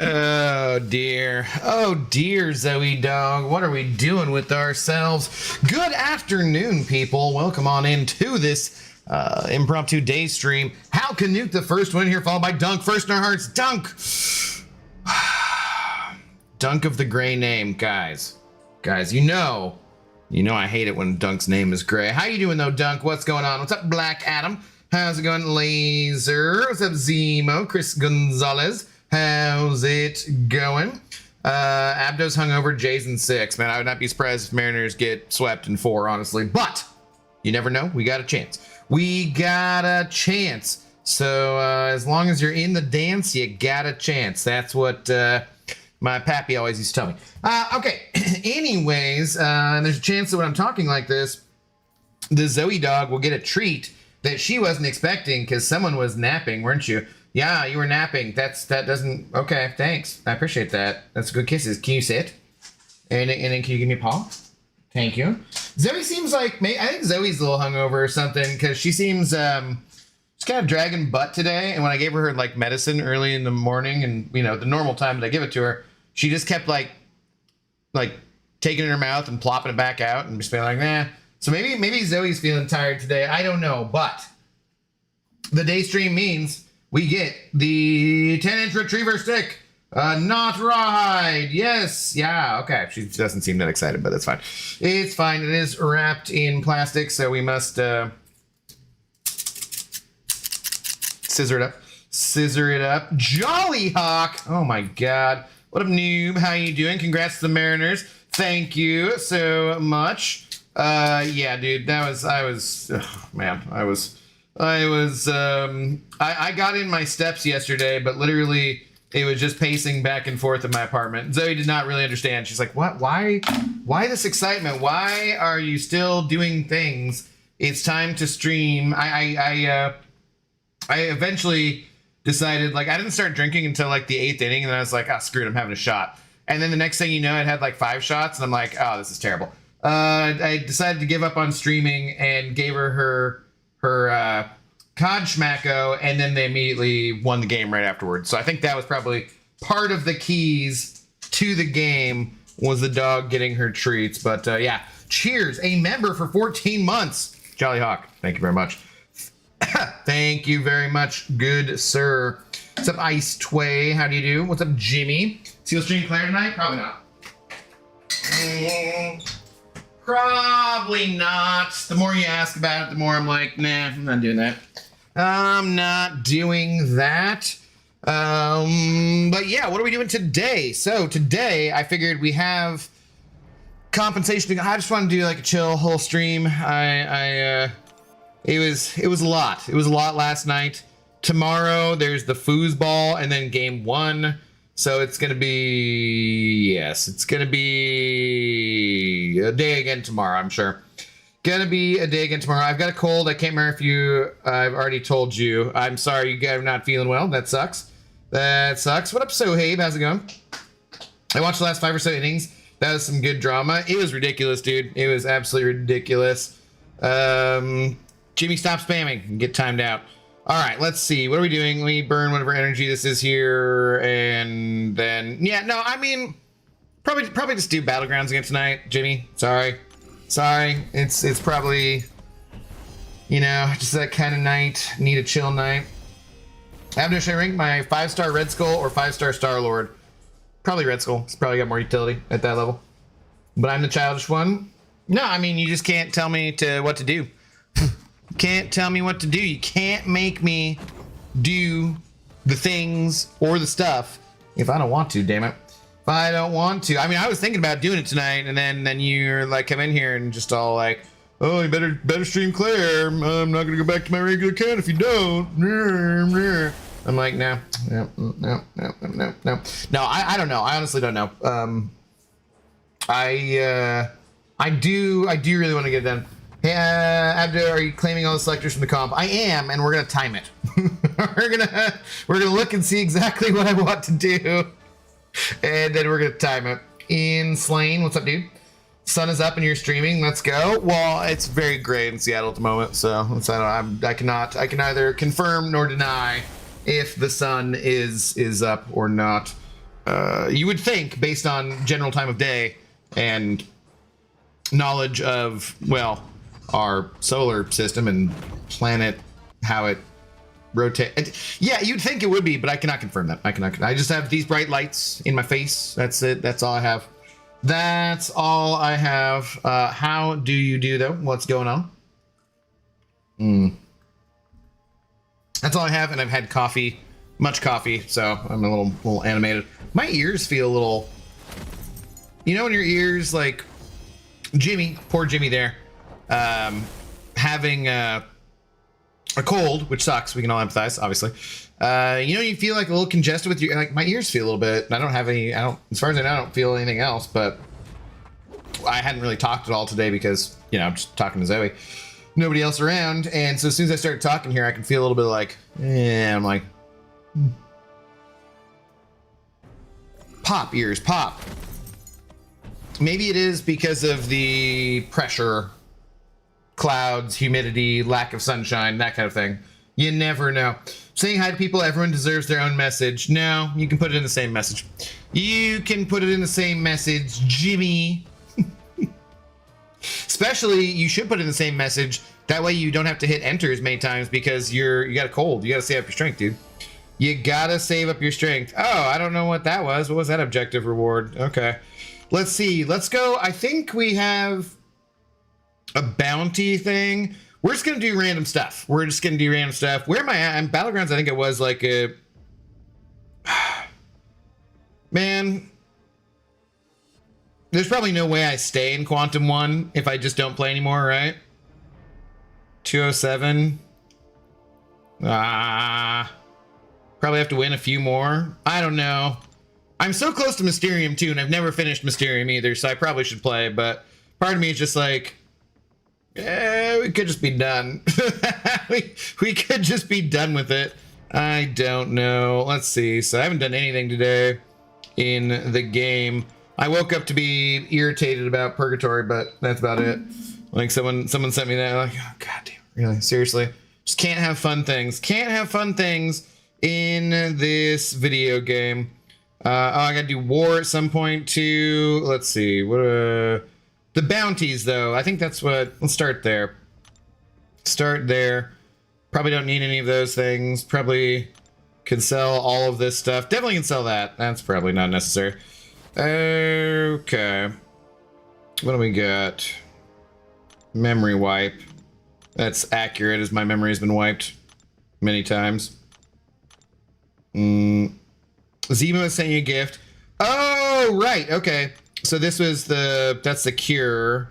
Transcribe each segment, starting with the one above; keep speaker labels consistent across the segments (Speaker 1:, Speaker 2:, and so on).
Speaker 1: Oh dear. Oh dear, Zoe Dog. What are we doing with ourselves? Good afternoon, people. Welcome on into this impromptu day stream. Hal Canute, the first one here, followed by Dunk. First in our hearts, Dunk. Dunk of the gray name, guys. Guys, you know I hate it when Dunk's name is gray. How you doing though, Dunk? What's going on? What's up, Black Adam? How's it going, Laser? What's up, Zemo? Chris Gonzalez? How's it going? Abdo's hungover, Jason 6. Man, I would not be surprised if Mariners get swept in 4, honestly. But you never know. We got a chance. We got a chance. So as long as you're in the dance, you got a chance. That's what my pappy always used to tell me. Okay. Anyways, there's a chance that when I'm talking like this, the Zoe Dog will get a treat that she wasn't expecting because someone was napping, weren't you? Yeah, you were napping. That doesn't... Okay, thanks. I appreciate that. That's good kisses. Can you sit? And then can you give me a paw? Thank you. Zoe seems like... I think Zoe's a little hungover or something because she seems... she's kind of dragging butt today. And when I gave her like medicine early in the morning and, you know, the normal time that I give it to her, she just kept like taking it in her mouth and plopping it back out and just being like, nah. So maybe Zoe's feeling tired today. I don't know. But the day stream means... we get the 10-inch retriever stick, not rawhide. Yes, yeah, okay. She doesn't seem that excited, but that's fine. It's fine. It is wrapped in plastic, so we must scissor it up. Scissor it up. Jolly Hawk. Oh my God. What up, noob? How you doing? Congrats to the Mariners. Thank you so much. Yeah, dude. I got in my steps yesterday, but literally it was just pacing back and forth in my apartment. Zoe did not really understand. She's like, what? Why this excitement? Why are you still doing things? It's time to stream. I eventually decided, like, I didn't start drinking until like the 8th inning, and then I was like, oh, screw it, I'm having a shot. And then the next thing you know, it had like 5 shots, and I'm like, oh, this is terrible. I decided to give up on streaming and gave her Cod Schmacko, and then they immediately won the game right afterwards. So I think that was probably part of the keys to the game was the dog getting her treats. But yeah, cheers. A member for 14 months. Jolly Hawk, thank you very much. Thank you very much, good sir. What's up, Ice Tway? How do you do? What's up, Jimmy? Seal stream Claire tonight? Probably not. Probably not. The more you ask about it, the more I'm like, nah, I'm not doing that. I'm not doing that. But yeah, what are we doing today? So today I figured we have compensation. I just want to do like a chill whole stream. It was a lot. It was a lot last night. Tomorrow there's the foosball and then game 1. So it's going to be, yes, it's going to be a day again tomorrow, I'm sure. Gonna be a day again tomorrow. I've got a cold. I can't remember if I've already told you. I'm sorry you guys are not feeling well. That sucks. That sucks. What up, Sohabe? How's it going? I watched the last 5 or so innings. That was some good drama. It was ridiculous, dude. It was absolutely ridiculous. Jimmy, stop spamming and get timed out. All right, let's see. What are we doing? We burn whatever energy this is here, and then yeah, no, I mean, probably just do Battlegrounds again tonight, Jimmy. Sorry, it's probably, you know, just that kind of night. Need a chill night. Should I rank my 5-star Red Skull or 5-star Star Lord? Probably Red Skull. It's probably got more utility at that level. But I'm the childish one. No, I mean, you just can't tell me what to do. Can't tell me what to do. You can't make me do the things or the stuff if I don't want to, damn it. If I don't want to. I mean, I was thinking about doing it tonight, and then you're like, come in here and just all like, oh, you better stream Claire. I'm not gonna go back to my regular account if you don't. I'm like, no. No, I don't know. I honestly don't know. I do really want to get it done. Hey, Abdo, are you claiming all the selectors from the comp? I am, and we're gonna time it. we're gonna look and see exactly what I want to do, and then we're gonna time it. In Slane, what's up, dude? Sun is up and you're streaming. Let's go. Well, it's very gray in Seattle at the moment, so I can neither confirm nor deny if the sun is up or not. You would think, based on general time of day and knowledge of, well, our solar system and planet, how it rotates. Yeah, you'd think it would be, but I cannot confirm that. I just have these bright lights in my face. That's it. That's all I have. That's all I have. How do you do, though? What's going on? That's all I have, and I've had coffee, much coffee, so I'm a little animated. My ears feel a little, you know, when your ears, like Jimmy, poor Jimmy there, having a cold, which sucks. We can all empathize, obviously. You know, you feel like a little congested with your, like my ears feel a little bit. I don't have any, as far as I know, I don't feel anything else, but I hadn't really talked at all today because, you know, I'm just talking to Zoe. Nobody else around, and so as soon as I started talking here, I can feel a little bit like, I'm like, pop ears, pop. Maybe it is because of the pressure, clouds, humidity, lack of sunshine, that kind of thing. You never know. Saying hi to people, everyone deserves their own message. No, you can put it in the same message. You can put it in the same message, Jimmy. Especially, you should put in the same message. That way you don't have to hit enter as many times because you got a cold. You got to save up your strength, dude. You got to save up your strength. Oh, I don't know what that was. What was that objective reward? Okay. Let's see. Let's go. I think we have a bounty thing. We're just going to do random stuff. Where am I at? I'm Battlegrounds. I think it was like a... Man... There's probably no way I stay in Quantum 1 if I just don't play anymore, right? 207. Probably have to win a few more. I don't know. I'm so close to Mysterium 2, and I've never finished Mysterium either, so I probably should play, but part of me is just like, we could just be done. we could just be done with it. I don't know. Let's see. So I haven't done anything today in the game. I woke up to be irritated about Purgatory, but that's about it. Like someone sent me that, like, oh god damn, really? Seriously? Just can't have fun things. Can't have fun things in this video game. Oh, I gotta do war at some point too. Let's see. What the bounties though? I think that's what. Let's start there. Start there. Probably don't need any of those things. Probably can sell all of this stuff. Definitely can sell that. That's probably not necessary. Okay. What do we got? Memory wipe. That's accurate as my memory has been wiped many times. Zemo sent you a gift. Oh, right. Okay. So this was that's the cure.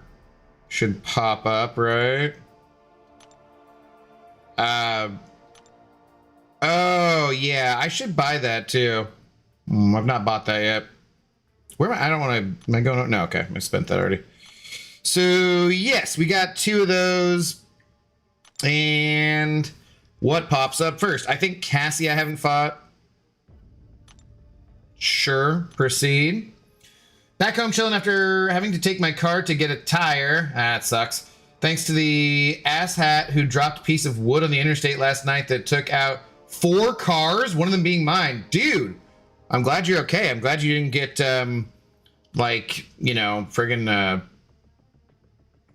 Speaker 1: Should pop up, right? Oh, yeah. I should buy that too. I've not bought that yet. Where am I? I don't want to. Am I going? No, okay. I spent that already. So, yes, we got 2 of those. And what pops up first? I think Cassie I haven't fought. Sure. Proceed. Back home chilling after having to take my car to get a tire. That sucks. Thanks to the asshat who dropped a piece of wood on the interstate last night that took out 4 cars, one of them being mine. Dude. I'm glad you're okay. I'm glad you didn't get, like, you know, friggin'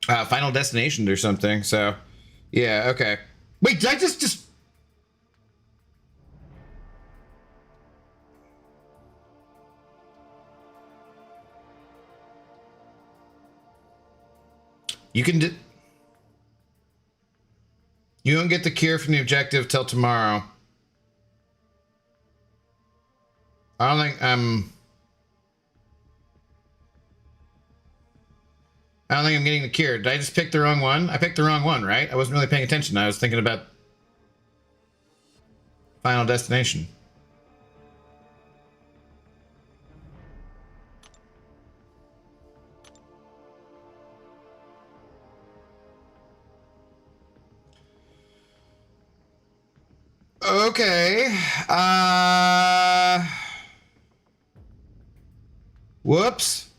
Speaker 1: Final Destination or something. So, yeah, okay. Wait, did I just... You can... You don't get the cure from the objective till tomorrow. I don't think I'm getting the cure. Did I just pick the wrong one? I picked the wrong one, right? I wasn't really paying attention. I was thinking about Final Destination. Okay. Whoops.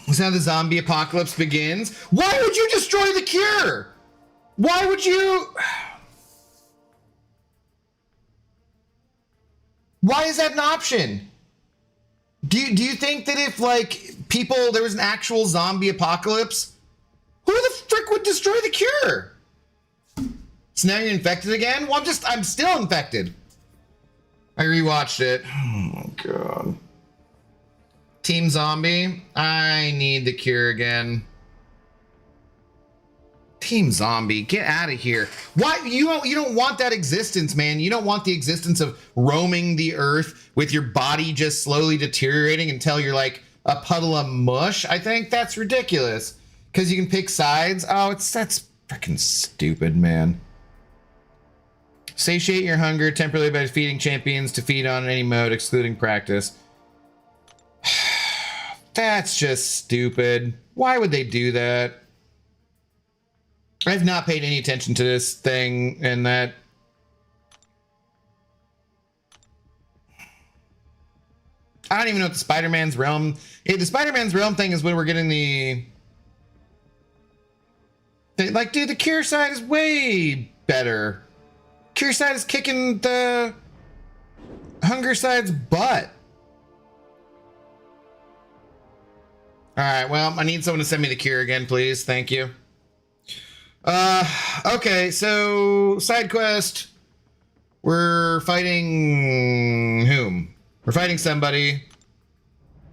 Speaker 1: This is how the zombie apocalypse begins. Why would you destroy the cure? Why would you? Why is that an option? Do you think that if like there was an actual zombie apocalypse, who the frick would destroy the cure? So now you're infected again? Well, I'm still infected. I rewatched it. Oh god. Team Zombie, I need the cure again. Team Zombie, get out of here. Why you don't want that existence, man. You don't want the existence of roaming the earth with your body just slowly deteriorating until you're like a puddle of mush. I think that's ridiculous. Because you can pick sides. Oh, that's freaking stupid, man. Satiate your hunger temporarily by defeating champions to feed on any mode, excluding practice. That's just stupid. Why would they do that? I've not paid any attention to this thing and that. I don't even know what the Spider-Man's realm. The Spider-Man's realm thing is when we're getting the. Like, dude, the cure side is way better. Cure side is kicking the hunger side's butt. All right, well, I need someone to send me the cure again, please. Thank you. Okay, so side quest. We're fighting whom? We're fighting somebody.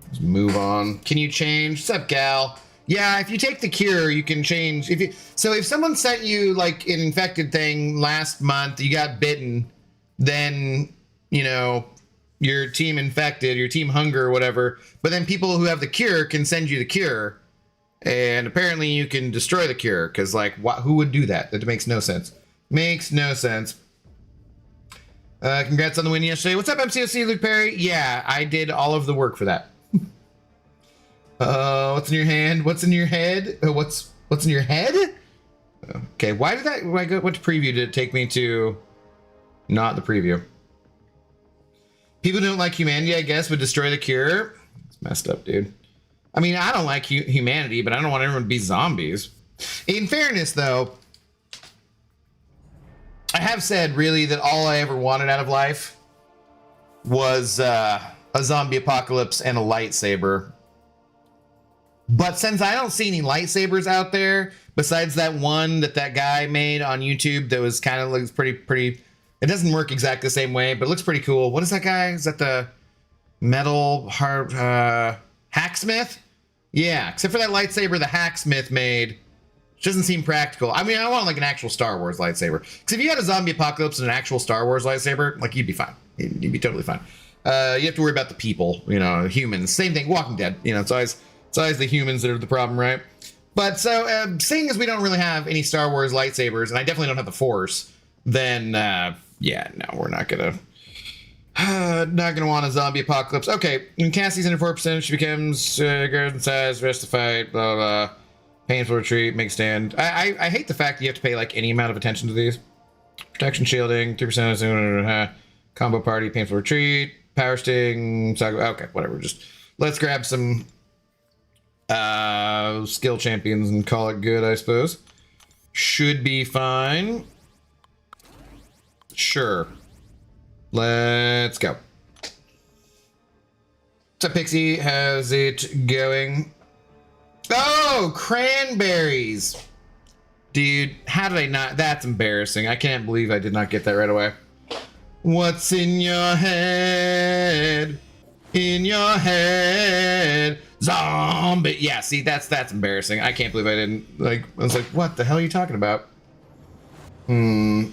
Speaker 1: Let's move on. Can you change? What's up, gal? Yeah, if you take the cure, you can change. If someone sent you like an infected thing last month, you got bitten, then you know your team infected, your team hunger or whatever. But then people who have the cure can send you the cure, and apparently you can destroy the cure because like who would do that? That makes no sense. Makes no sense. Congrats on the win yesterday. What's up, MCOC Luke Perry? Yeah, I did all of the work for that. What's in your hand? What's in your head? What's in your head? Okay, why did that? What preview did it take me to? Not the preview. People who don't like humanity, I guess, would destroy the cure. It's messed up, dude. I mean, I don't like humanity, but I don't want everyone to be zombies. In fairness, though, I have said really that all I ever wanted out of life was a zombie apocalypse and a lightsaber. But since I don't see any lightsabers out there, besides that one that guy made on YouTube that was kind of looks pretty, it doesn't work exactly the same way, but it looks pretty cool. What is that guy? Is that the metal hacksmith? Yeah, except for that lightsaber the hacksmith made, which doesn't seem practical. I mean, I want like an actual Star Wars lightsaber. Because if you had a zombie apocalypse and an actual Star Wars lightsaber, like you'd be fine. You'd be totally fine. You have to worry about the people, you know, humans. Same thing, Walking Dead. You know, it's always the humans that are the problem, right? But so, seeing as we don't really have any Star Wars lightsabers, and I definitely don't have the Force, then, yeah, no, we're not gonna want a zombie apocalypse. Okay, when Cassie's under 4%, she becomes grows in size, rest of the fight, blah, blah, blah. Painful retreat, make stand. I hate the fact that you have to pay, like, any amount of attention to these. Protection shielding, 3%, combo party, painful retreat, power sting, okay, whatever, just let's grab some skill champions and call it good, I suppose. Should be fine. Sure. Let's go. So Pixie, how's it going? Oh, cranberries. Dude, how did I not? That's embarrassing. I can't believe I did not get that right away. What's in your head? In your head. Zombie. Yeah, see, that's embarrassing. I can't believe I didn't, like, I was like, what the hell are you talking about? Abdo,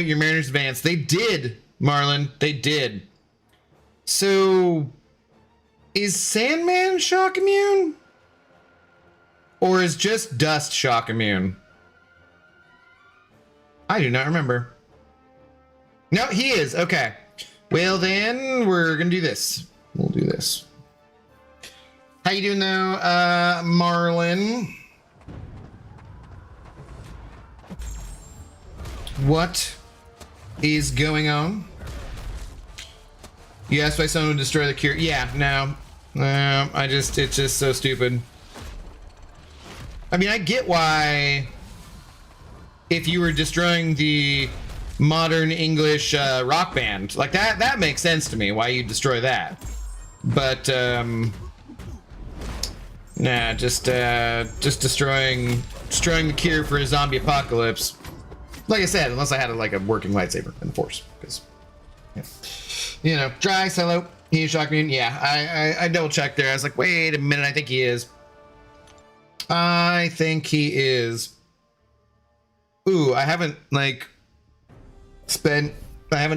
Speaker 1: your Mariners advanced. They did, Marlon. They did. So, is Sandman shock immune? Or is just Dust shock immune? I do not remember. No, he is. Okay. Well, then we're gonna do this. We'll do this. How you doing though, Marlon? What is going on? You asked why someone would destroy the cure. Yeah, no. It's just so stupid. I mean, I get why if you were destroying the modern English rock band. Like that makes sense to me, why you destroy that. But nah, just destroying the cure for a zombie apocalypse. Like I said, unless I had like a working lightsaber in the Force, because yeah. You know, dry silo, he is shock mutant. Yeah, I double checked there. I was like, wait a minute, I think he is. I think he is. Ooh, I haven't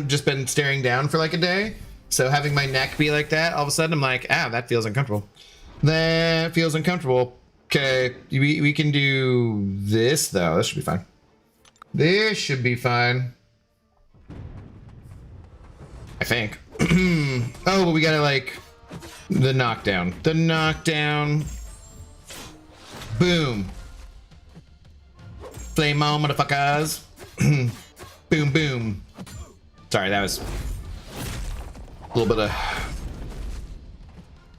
Speaker 1: just been staring down for like a day. So having my neck be like that, all of a sudden I'm like, that feels uncomfortable. That feels uncomfortable. Okay, we can do this though. This should be fine. This should be fine. I think. Oh, but we gotta like the knockdown. The knockdown. Boom. Flame on, motherfuckers. Boom, boom. Sorry, that was a little bit of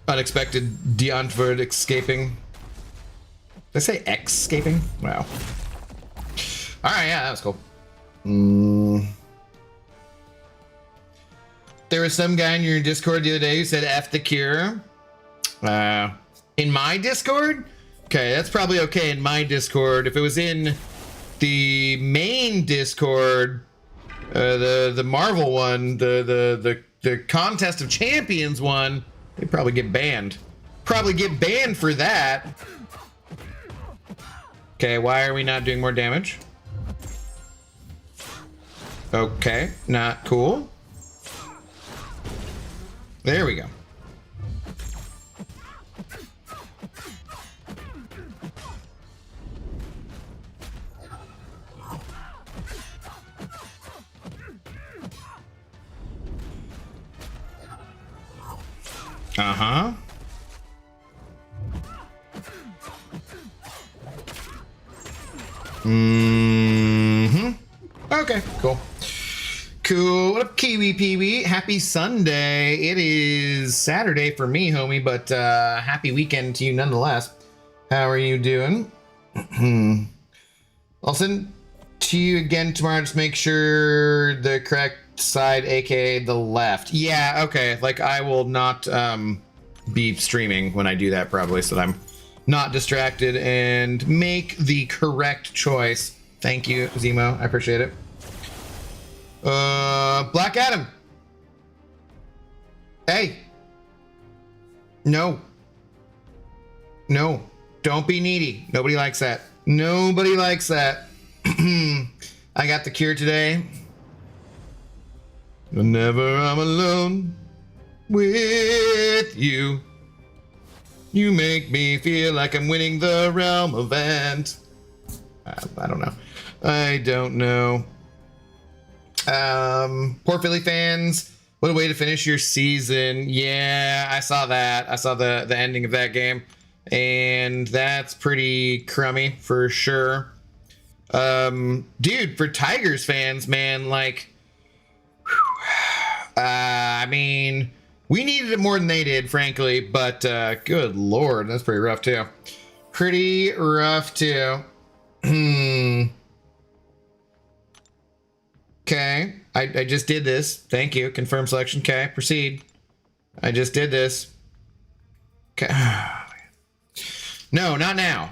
Speaker 1: unexpected Deontford escaping. Did I say escaping? Wow. All right, yeah, that was cool. There was some guy in your Discord the other day who said F the cure. In my Discord? Okay, that's probably okay in my Discord. If it was in the main Discord, the Marvel one, the Contest of Champions one, they'd probably get banned. Probably get banned for that. Okay, why are we not doing more damage? Okay, not cool. There we go. Uh-huh. Mm-hmm. Okay, cool. Cool. What up, Kiwi Peewee? Happy Sunday. It is Saturday for me, homie, but happy weekend to you nonetheless. How are you doing? I'll send to you again tomorrow. Just make sure the correct side, aka the left. Yeah, okay. Like I will not be streaming when I do that, probably, so that I'm not distracted and make the correct choice. Thank you, Zemo. I appreciate it. Black Adam. Hey. No. No. Don't be needy. Nobody likes that. Nobody likes that. I got the cure today. Whenever I'm alone with you, you make me feel like I'm winning the realm event. I don't know. I don't know. Poor Philly fans. What a way to finish your season. Yeah, I saw that. I saw the ending of that game. And that's pretty crummy for sure. Dude, for Tigers fans, man, like, I mean, we needed it more than they did, frankly, but good lord, that's pretty rough too. Pretty rough too. Okay, I just did this. Thank you. Confirm selection. Okay, proceed. I just did this. Okay. No, not now.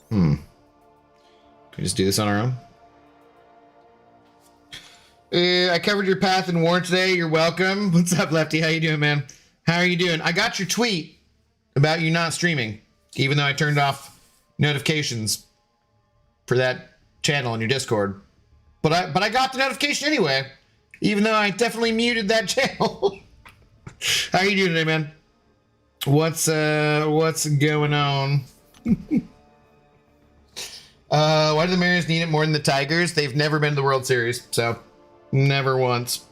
Speaker 1: Can we just do this on our own? I covered your path and war today. You're welcome. What's up, Lefty? How you doing, man? How are you doing? I got your tweet about you not streaming, even though I turned off notifications for that channel on your Discord. But I got the notification anyway, even though I definitely muted that channel. How you doing today, man? What's going on? Why do the Mariners need it more than the Tigers? They've never been to the World Series, so never once.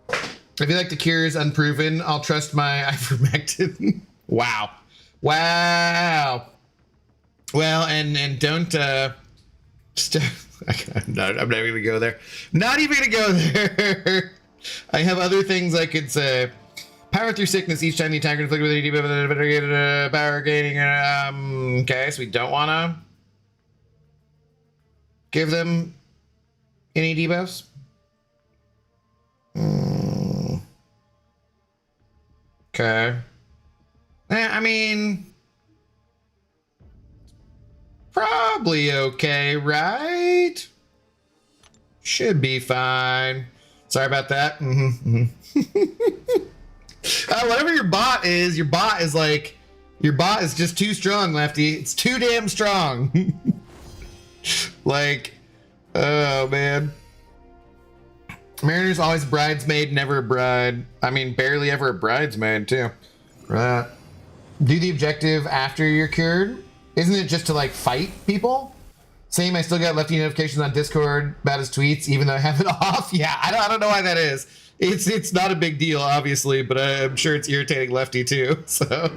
Speaker 1: I feel like the cure is unproven. I'll trust my ivermectin. Wow. Wow. Well, and don't I'm not even gonna go there. Not even gonna go there. I have other things I could say. Power through sickness each time the attacker inflicted with AD power gaining. Okay, so we don't wanna. give them any debuffs? Okay. I mean, probably okay, right? Should be fine. Sorry about that. Whatever your bot is like, your bot is just too strong, Lefty. It's too damn strong. Like, oh man. Mariner's always a bridesmaid, never a bride. I mean, barely ever a bridesmaid, too. Do the objective after you're cured? Isn't it just to, like, fight people? Same, I still got Lefty notifications on Discord about his tweets, even though I have it off. Yeah, I don't know why that is. It's not a big deal, obviously, but I'm sure it's irritating Lefty, too. So,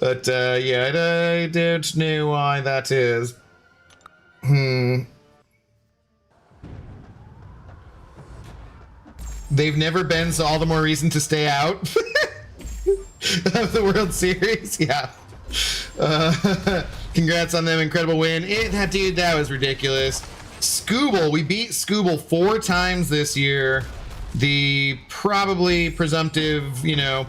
Speaker 1: but, yeah, I don't know why that is. They've never been, so all the more reason to stay out of the World Series. Yeah. Congrats on them. Incredible win. That was ridiculous. Scooble, we beat Scooble 4 times this year. The probably presumptive, you know,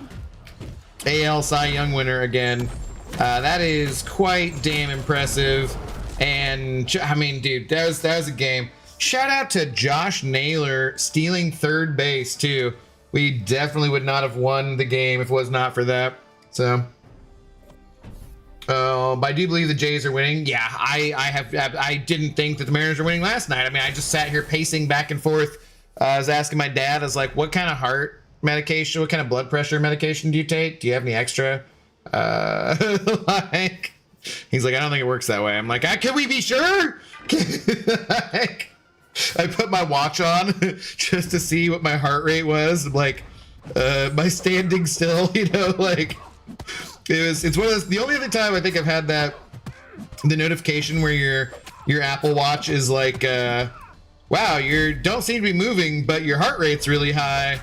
Speaker 1: AL Cy Young winner again. That is quite damn impressive. And I mean, dude, that was a game. Shout out to Josh Naylor stealing third base too. We definitely would not have won the game if it was not for that. So, but I do believe the Jays are winning. Yeah, I didn't think that the Mariners were winning last night. I mean, I just sat here pacing back and forth. I was asking my dad, I was like, what kind of heart medication, what kind of blood pressure medication do you take? Do you have any extra? Like, he's like, I don't think it works that way. I'm like, can we be sure? Like, I put my watch on just to see what my heart rate was. I'm like, my standing still, you know, like it's one of those, the only other time I think I've had that, the notification where your Apple Watch is like, wow, you don't seem to be moving, but your heart rate's really high.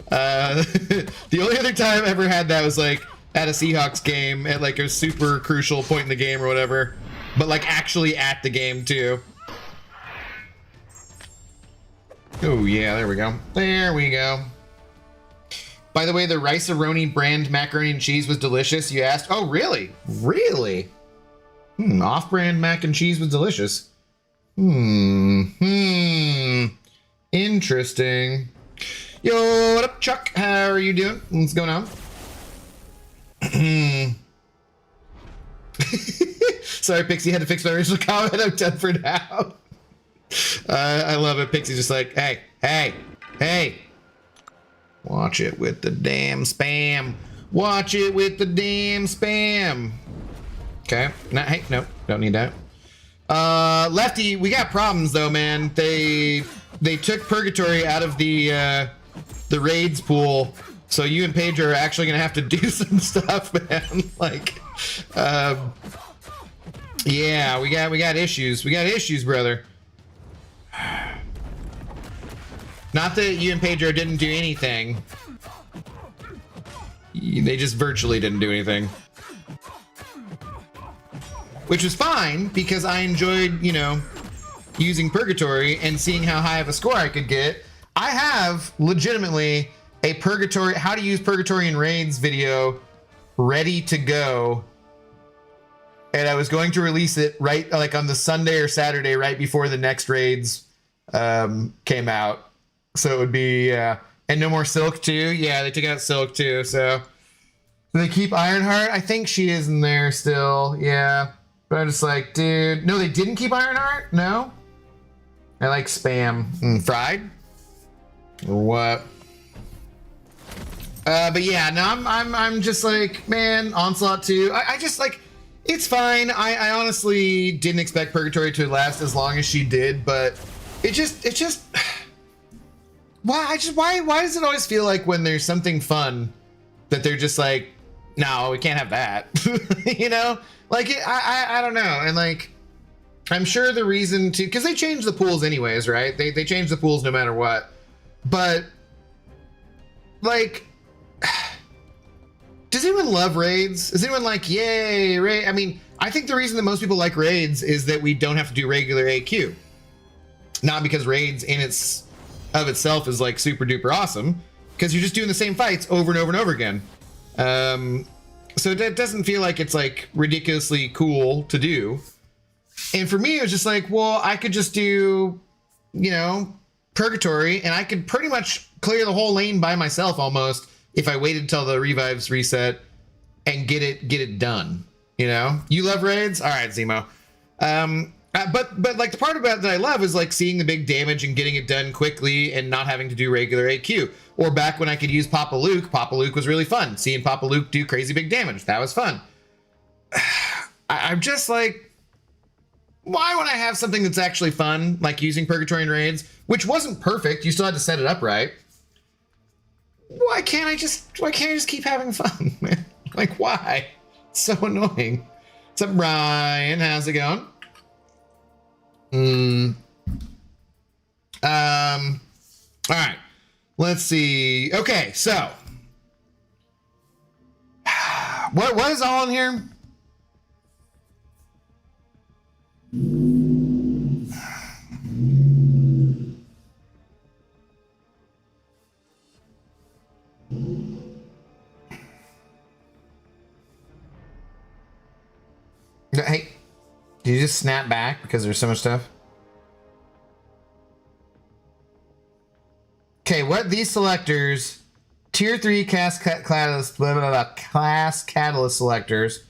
Speaker 1: The only other time I ever had that was like at a Seahawks game at like a super crucial point in the game or whatever, but like actually at the game too. Oh yeah, there we go. There we go. By the way, the Rice-A-Roni brand macaroni and cheese was delicious. You asked? Oh, really? Really? Off-brand mac and cheese was delicious. Interesting. Yo, what up, Chuck? How are you doing? What's going on? Sorry, Pixie, had to fix my original comment. I'm done for now. I love it. Pixie's just like, hey. Watch it with the damn spam. Watch it with the damn spam. Okay. Hey, no, don't need that. Lefty, we got problems though, man. They took Purgatory out of the raids pool, so you and Pedro are actually gonna have to do some stuff, man. Like, yeah, we got issues. We got issues, brother. Not that you and Pedro didn't do anything. They just virtually didn't do anything. Which was fine, because I enjoyed, you know, using Purgatory and seeing how high of a score I could get. I have legitimately a Purgatory, how to use Purgatory in raids video ready to go. And I was going to release it right like on the Sunday or Saturday right before the next raids came out. So it would be, and no more Silk too. Yeah, they took out Silk too. So do they keep Ironheart? I think she is in there still. Yeah. But I'm just like, dude, no, they didn't keep Ironheart? No? I like spam. Fried? Or what? But yeah, no, I'm just like, man, Onslaught 2. I just like, it's fine. I honestly didn't expect Purgatory to last as long as she did, but it just why does it always feel like when there's something fun that they're just like, no, we can't have that. You know, like I don't know. And like, I'm sure the reason to, because they changed the pools anyways, right? They changed the pools no matter what. But like, does anyone love raids? Is anyone like, yay, raid? I mean, I think the reason that most people like raids is that we don't have to do regular AQ. Not because raids in itself is like super duper awesome, because you're just doing the same fights over and over and over again. So it doesn't feel like it's like ridiculously cool to do. And for me, it was just like, well, I could just do, you know, Purgatory, and I could pretty much clear the whole lane by myself almost if I waited until the revives reset and get it done. You know, you love raids, all right, Zemo. But like the part about that I love is like seeing the big damage and getting it done quickly and not having to do regular AQ. Or back when I could use Papa Luke was really fun. Seeing Papa Luke do crazy big damage, that was fun. I'm just like, why would I have something that's actually fun, like using Purgatory and raids, which wasn't perfect? You still had to set it up right. Why can't I just keep having fun, man? Like, why? It's so annoying. What's up, Brian? How's it going? All right. Let's see. Okay, so what is all in here? Hey, did you just snap back because there's so much stuff? Okay, what these selectors, tier 3 class catalyst, class catalyst selectors.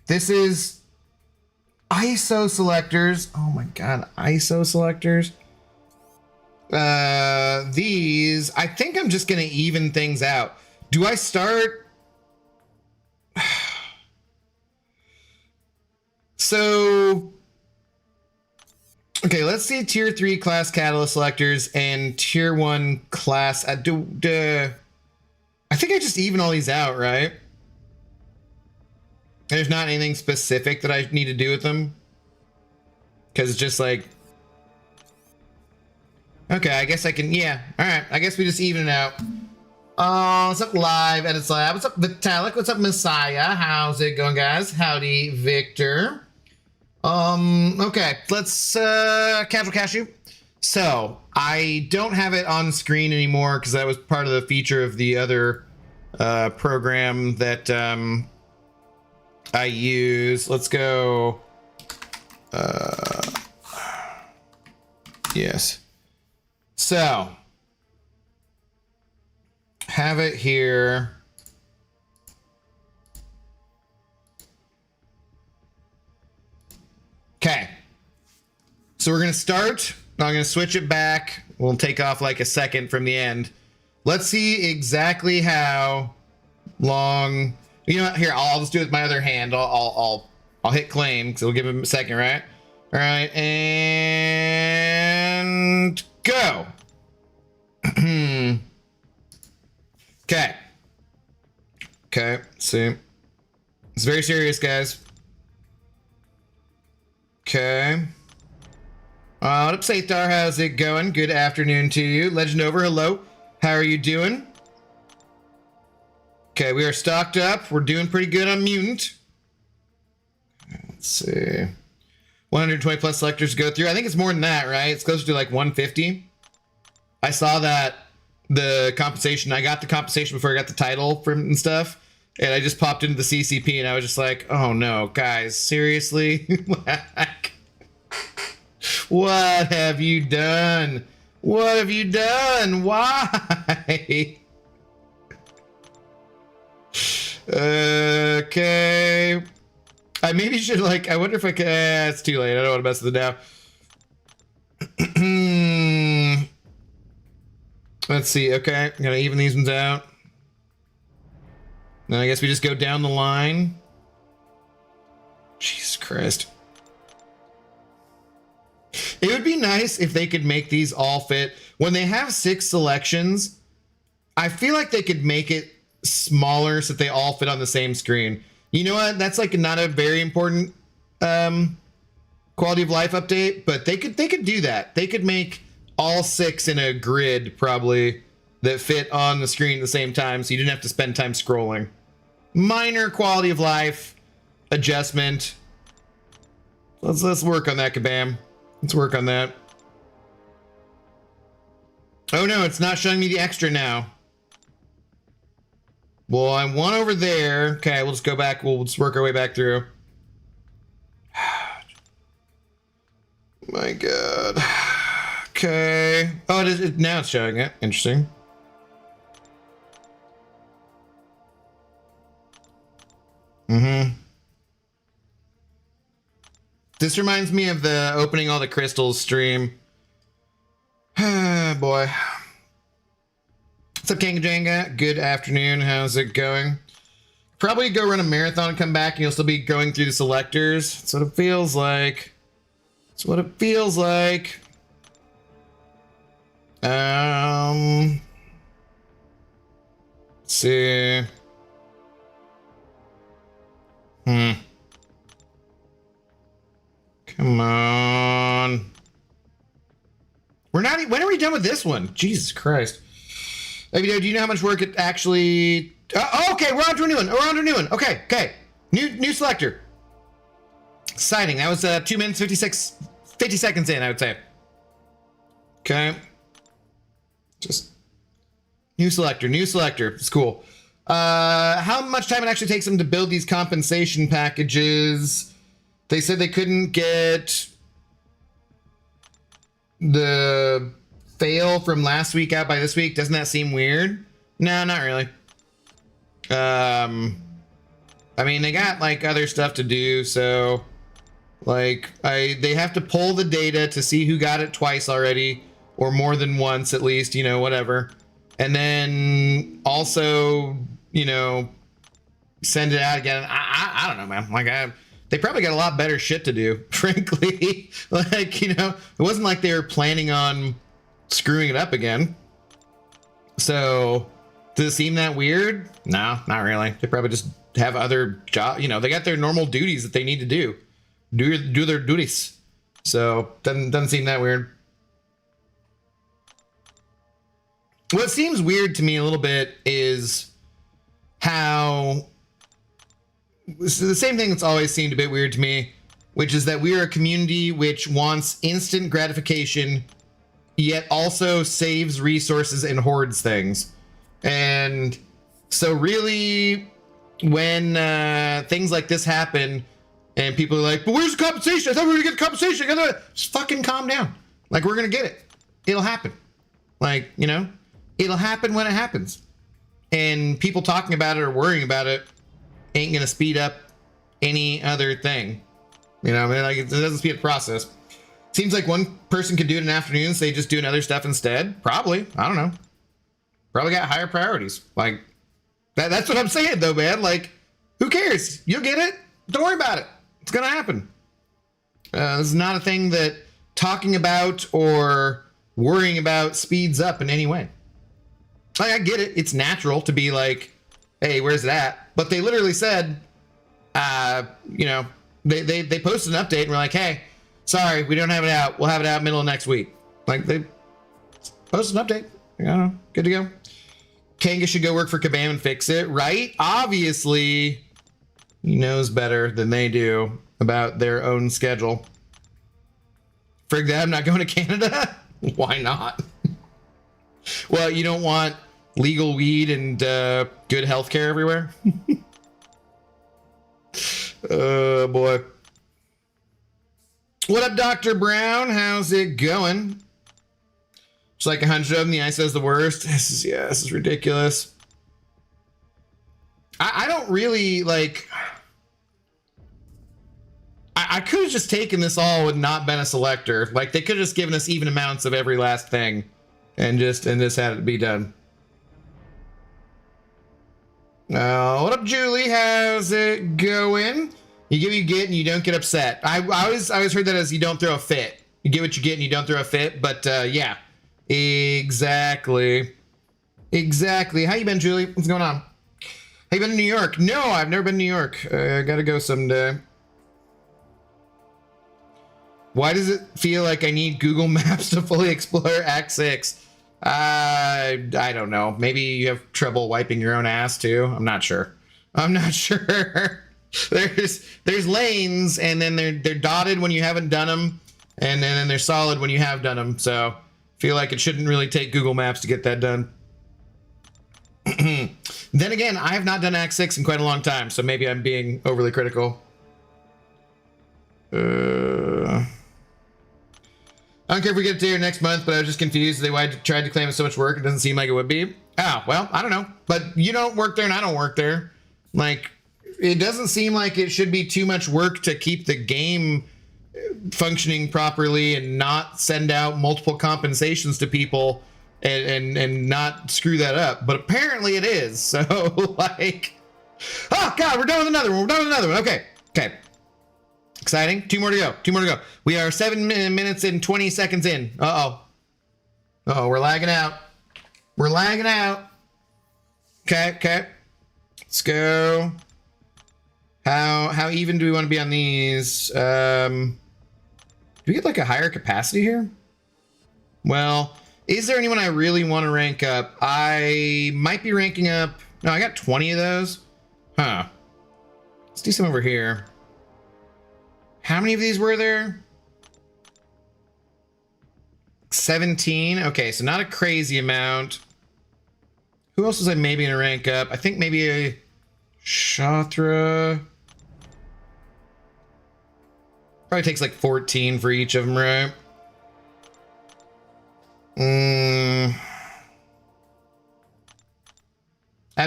Speaker 1: This is ISO selectors. Oh my god, ISO selectors. These, I think I'm just gonna even things out. Do I start? So, okay, let's see tier 3 class catalyst selectors and tier 1 class. I think I just even all these out, right? There's not anything specific that I need to do with them. Because it's just like, okay, I guess I can, yeah. All right, I guess we just even it out. Oh, what's up, Live Edits Lab? What's up, Vitalik? What's up, Messiah? How's it going, guys? Howdy, Victor. Okay, let's casual cashew. So I don't have it on screen anymore because that was part of the feature of the other program that I use. Let's go. Yes. So have it here. Okay, so we're gonna start. I'm gonna switch it back. We'll take off like a second from the end. Let's see exactly how long. You know what? Here, I'll just do it with my other hand. I'll hit claim because it'll give him a second, right? All right, and go. Okay. Okay. See, it's very serious, guys. Okay. What up, Saithar? How's it going? Good afternoon to you. Legend Over, hello. How are you doing? Okay, we are stocked up. We're doing pretty good on Mutant. Let's see. 120 plus selectors to go through. I think it's more than that, right? It's closer to like 150. I saw that the compensation. I got the compensation before I got the title from and stuff. And I just popped into the CCP and I was just like, oh no, guys, seriously? What have you done? What have you done? Why? Okay. I maybe should like, I wonder if I can, it's too late. I don't want to mess with it now. Let's see. Okay. I'm going to even these ones out. Then I guess we just go down the line. Jesus Christ. It would be nice if they could make these all fit. When they have 6 selections, I feel like they could make it smaller so that they all fit on the same screen. You know what? That's like not a very important quality of life update, but they could do that. They could make all 6 in a grid probably that fit on the screen at the same time, so you didn't have to spend time scrolling. Minor quality of life adjustment. Let's work on that, Kabam. Let's work on that. Oh no, it's not showing me the extra now. Well, I want over there. Okay, we'll just go back. We'll just work our way back through. My God. Okay. Oh, now it's showing it. Interesting. This reminds me of the opening all the crystals stream. Boy. What's up, Kanga Janga? Good afternoon. How's it going? Probably go run a marathon and come back and you'll still be going through the selectors. That's what it feels like. That's what it feels like. Let's see. Come on. We're not. When are we done with this one? Jesus Christ. Do you know how much work it actually? Okay, we're on to a new one. Okay. New selector. Exciting. That was 2 minutes 50 seconds in, I would say. Okay. Just new selector. It's cool. How much time it actually takes them to build these compensation packages? They said they couldn't get the fail from last week out by this week. Doesn't that seem weird? No, not really. I mean, they got like other stuff to do, so like they have to pull the data to see who got it twice already, or more than once at least, you know, whatever. And then also, you know, send it out again. I don't know, man. Like they probably got a lot better shit to do, frankly. Like, you know, it wasn't like they were planning on screwing it up again. So does it seem that weird? No, not really. They probably just have other job, you know, they got their normal duties that they need to do their duties. So doesn't seem that weird. What seems weird to me a little bit is how this is the same thing that's always seemed a bit weird to me, which is that we are a community which wants instant gratification, yet also saves resources and hoards things. And so really, when things like this happen and people are like, but where's the compensation? I thought we were gonna get compensation. Just fucking calm down. Like, we're gonna get it. It'll happen. Like, you know, it'll happen when it happens. And people talking about it or worrying about it ain't gonna speed up any other thing. You know, I mean, like, it doesn't speed up the process. Seems like one person could do it in the afternoon, so they just doing other stuff instead. Probably. I don't know. Probably got higher priorities. Like, that's what I'm saying, though, man. Like, who cares? You'll get it. Don't worry about it. It's gonna happen. This is not a thing that talking about or worrying about speeds up in any way. Like, I get it. It's natural to be like, hey, where's it at? But they literally said, you know, they posted an update and were like, hey, sorry, we don't have it out. We'll have it out middle of next week. Like, they posted an update. I don't know. Good to go. Kanga should go work for Kabam and fix it, right? Obviously, he knows better than they do about their own schedule. Frig that, I'm not going to Canada? Why not? Well, you don't want legal weed and good healthcare everywhere? Oh, boy. What up, Dr. Brown? How's it going? It's like 100 of them. The ice says the worst. This is ridiculous. I don't really, like... I could have just taken this all and not been a selector. Like, they could have just given us even amounts of every last thing and just had it be done. What up, Julie? How's it going? You give, you get, and you don't get upset. I always heard that as you don't throw a fit. You get what you get and you don't throw a fit. But yeah, exactly. How you been, Julie? What's going on? Have you been to New York? No, I've never been to New York. I gotta go someday. Why does it feel like I need Google Maps to fully explore Act 6? I don't know. Maybe you have trouble wiping your own ass too. I'm not sure. There's lanes, and then they're dotted when you haven't done them, and then they're solid when you have done them. So Feel like it shouldn't really take Google Maps to get that done. Then again, I have not done Act 6 in quite a long time, so maybe I'm being overly critical. I don't care if we get to here next month, but I was just confused. They tried to claim so much work. It doesn't seem like it would be. Oh, well, I don't know. But you don't work there and I don't work there. Like, it doesn't seem like it should be too much work to keep the game functioning properly and not send out multiple compensations to people and not screw that up. But apparently it is. So, like, oh, God, we're done with another one. We're done with another one. Okay. Okay. Exciting. Two more to go. Two more to go. We are 7 minutes and 20 seconds in. Uh-oh. Uh-oh, we're lagging out. We're lagging out. Okay, okay. Let's go. How even do we want to be on these? Do we get like a higher capacity here? Well, is there anyone I really want to rank up? I might be ranking up. No, I got 20 of those. Huh. Let's do some over here. How many of these were there? 17. Okay, so not a crazy amount. Who else was I maybe gonna rank up? I think maybe a Shatra. Probably takes like 14 for each of them, right?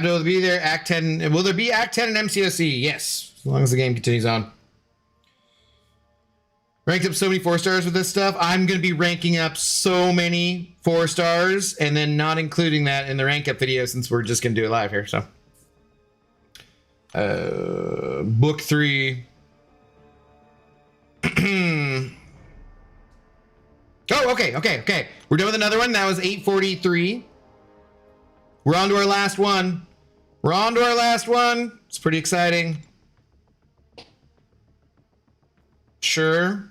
Speaker 1: Will be there Act 10? Will there be Act 10 and MCOC? Yes, as long as the game continues on. Ranked up so many 4 stars with this stuff. I'm going to be ranking up so many 4 stars and then not including that in the rank up video since we're just going to do it live here. So, book 3. Oh, okay. We're done with another one. That was 843. We're on to our last one. It's pretty exciting. Sure.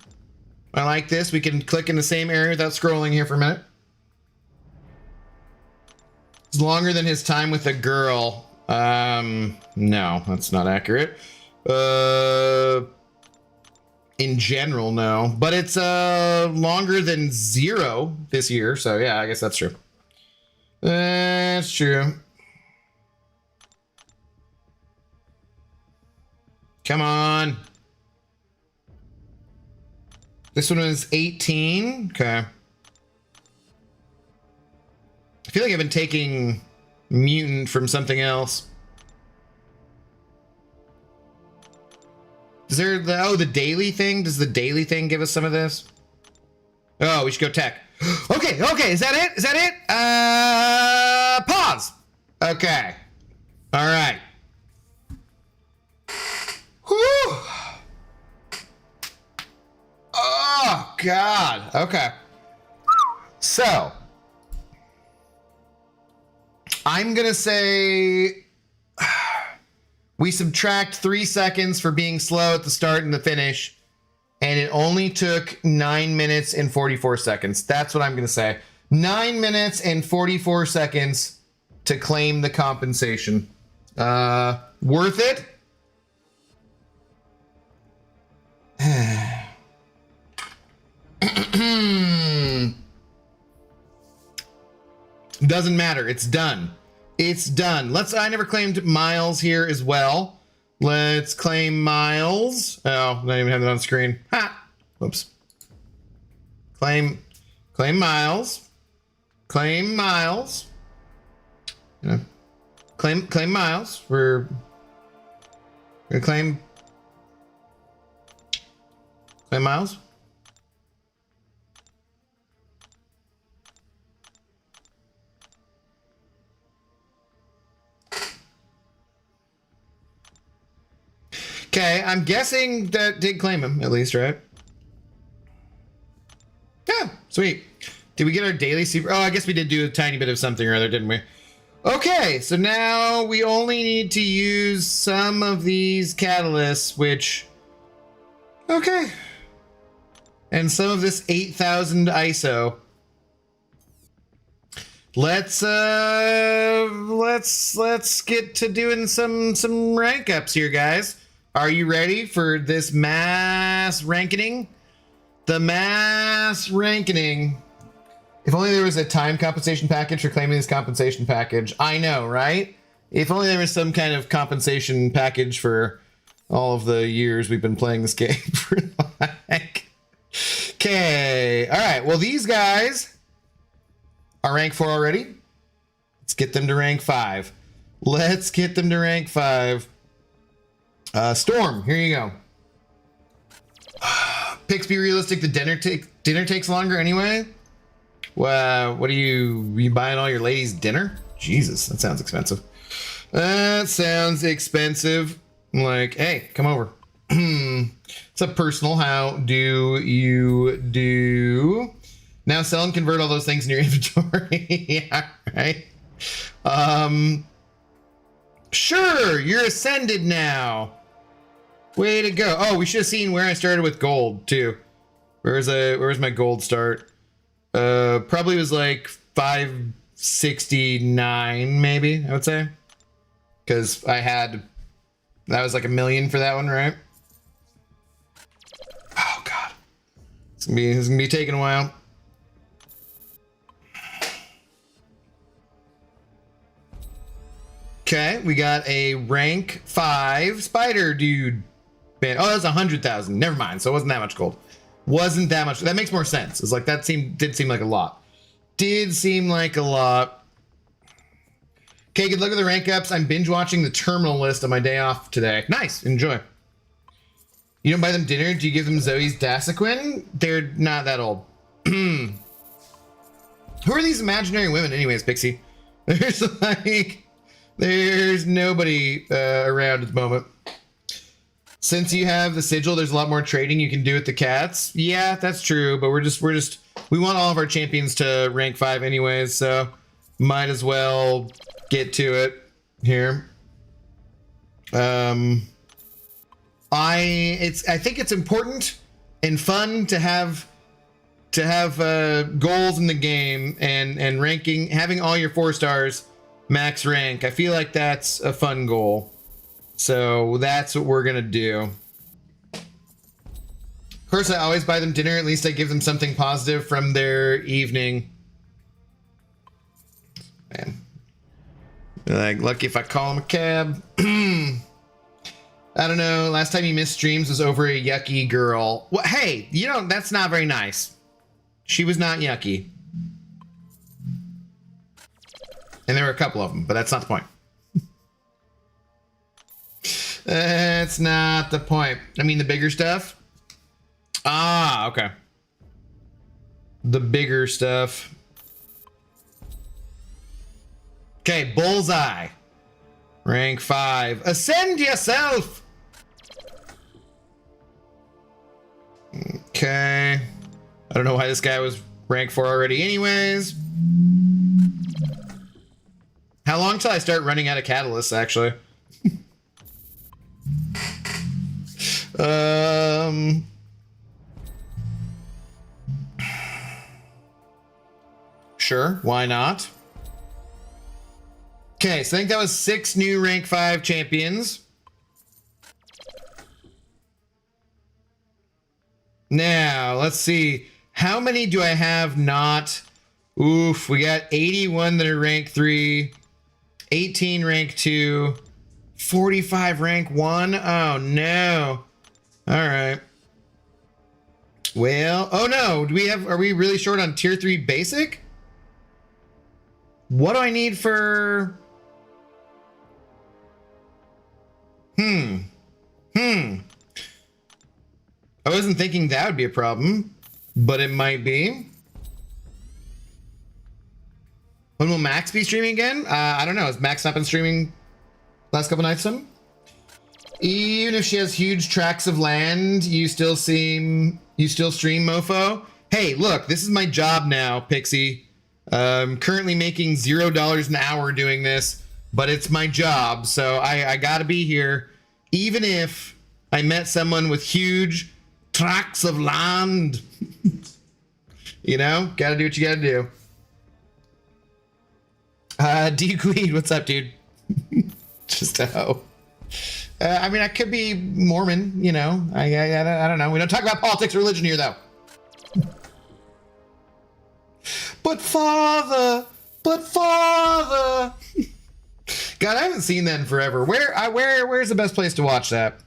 Speaker 1: I like this. We can click in the same area without scrolling here for a minute. It's longer than his time with a girl. No, that's not accurate. In general, no. But it's longer than 0 this year. So yeah, I guess that's true. That's true. Come on. This one was 18. Okay. I feel like I've been taking mutant from something else. Is there the daily thing? Does the daily thing give us some of this? Oh, we should go tech. Okay. Is that it? Pause. Okay. All right. Whew. Oh, God. Okay. So, I'm going to say we subtract 3 seconds for being slow at the start and the finish, and it only took 9 minutes and 44 seconds. That's what I'm going to say. 9 minutes and 44 seconds to claim the compensation. Worth it? Doesn't matter. It's done. It's done. I never claimed Miles here as well. Let's claim Miles. Oh, not even have it on screen. Ha! Whoops. Claim Miles. Claim Miles. You know, claim Miles. We're gonna claim Miles. Okay, I'm guessing that did claim him, at least, right? Yeah, sweet. Did we get our daily super? Oh, I guess we did do a tiny bit of something or other, didn't we? Okay, so now we only need to use some of these catalysts, which... Okay. And some of this 8,000 ISO. Let's get to doing some rank ups here, guys. Are you ready for this mass ranking? The mass ranking If only there was a time compensation package for claiming this compensation package. I know, right? If only there was some kind of compensation package for all of the years we've been playing this game for like. Okay. All right. Well, these guys are rank 4 already. Let's get them to rank 5. Let's get them to rank 5. Storm, here you go. Picks be realistic. The dinner takes longer anyway. What are you buying all your ladies dinner? Jesus, that sounds expensive. That sounds expensive. Like, hey, come over. It's a personal. How do you do? Now sell and convert all those things in your inventory. Yeah, right. Sure, you're ascended now. Way to go. Oh, we should have seen where I started with gold too. Where's my gold start? Probably was like 569 maybe, I would say. Because that was like $1 million for that one, right? Oh god. It's gonna be taking a while. Okay, we got a rank 5 spider dude. Man, oh, that's 100,000. Never mind. So it wasn't that much gold. Wasn't that much. That makes more sense. It's like did seem like a lot. Did seem like a lot. Okay, good luck with the rank ups. I'm binge watching the terminal list on my day off today. Nice. Enjoy. You don't buy them dinner? Do you give them Zoe's Dasequin? They're not that old. Who are these imaginary women anyways, Pixie? There's nobody around at the moment. Since you have the sigil, there's a lot more trading you can do with the cats. Yeah, that's true, but we want all of our champions to rank 5 anyways, so might as well get to it here. I think it's important and fun to have goals in the game and ranking, having all your 4 stars max rank. I feel like that's a fun goal. So that's what we're gonna do. Of course, I always buy them dinner. At least I give them something positive from their evening. Man. Like, lucky if I call them a cab. I don't know. Last time you missed streams was over a yucky girl. Well, hey, that's not very nice. She was not yucky. And there were a couple of them, but that's not the point. That's not the point. I mean, the bigger stuff. Ah, okay. The bigger stuff. Okay, bullseye. Rank 5. Ascend yourself! Okay. I don't know why this guy was rank 4 already anyways. How long till I start running out of catalysts, actually? Sure, why not? Okay, so I think that was 6 new rank 5 champions. Now, let's see. How many do I have not? Oof, we got 81 that are rank 3, 18 rank 2, 45 rank 1. Oh no. All right. Well, oh no, are we really short on tier 3 basic? What do I need for? I wasn't thinking that would be a problem, but it might be. When will Max be streaming again? I don't know. Has Max not been streaming last couple nights? Even if she has huge tracts of land, you still stream, mofo. Hey, look, this is my job now, Pixie. I'm currently making $0 an hour doing this, but it's my job, so I gotta be here, even if I met someone with huge tracts of land. Gotta do what you gotta do. D-Queen, what's up, dude? Just how. I mean, I could be Mormon, I don't know. We don't talk about politics or religion here, though. But father, but father. God, I haven't seen that in forever. Where's the best place to watch that?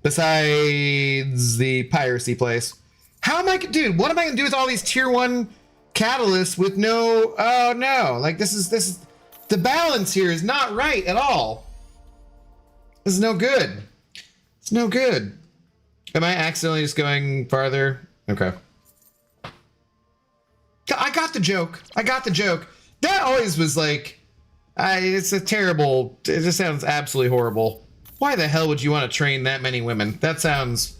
Speaker 1: Besides the piracy place. How am I, dude, what am I gonna do with all these tier 1 catalysts with no, oh no. Like this is, the balance here is not right at all. This is no good. It's no good. Am I accidentally just going farther? Okay. I got the joke. I got the joke. That always was like, it's a terrible, it just sounds absolutely horrible. Why the hell would you want to train that many women? That sounds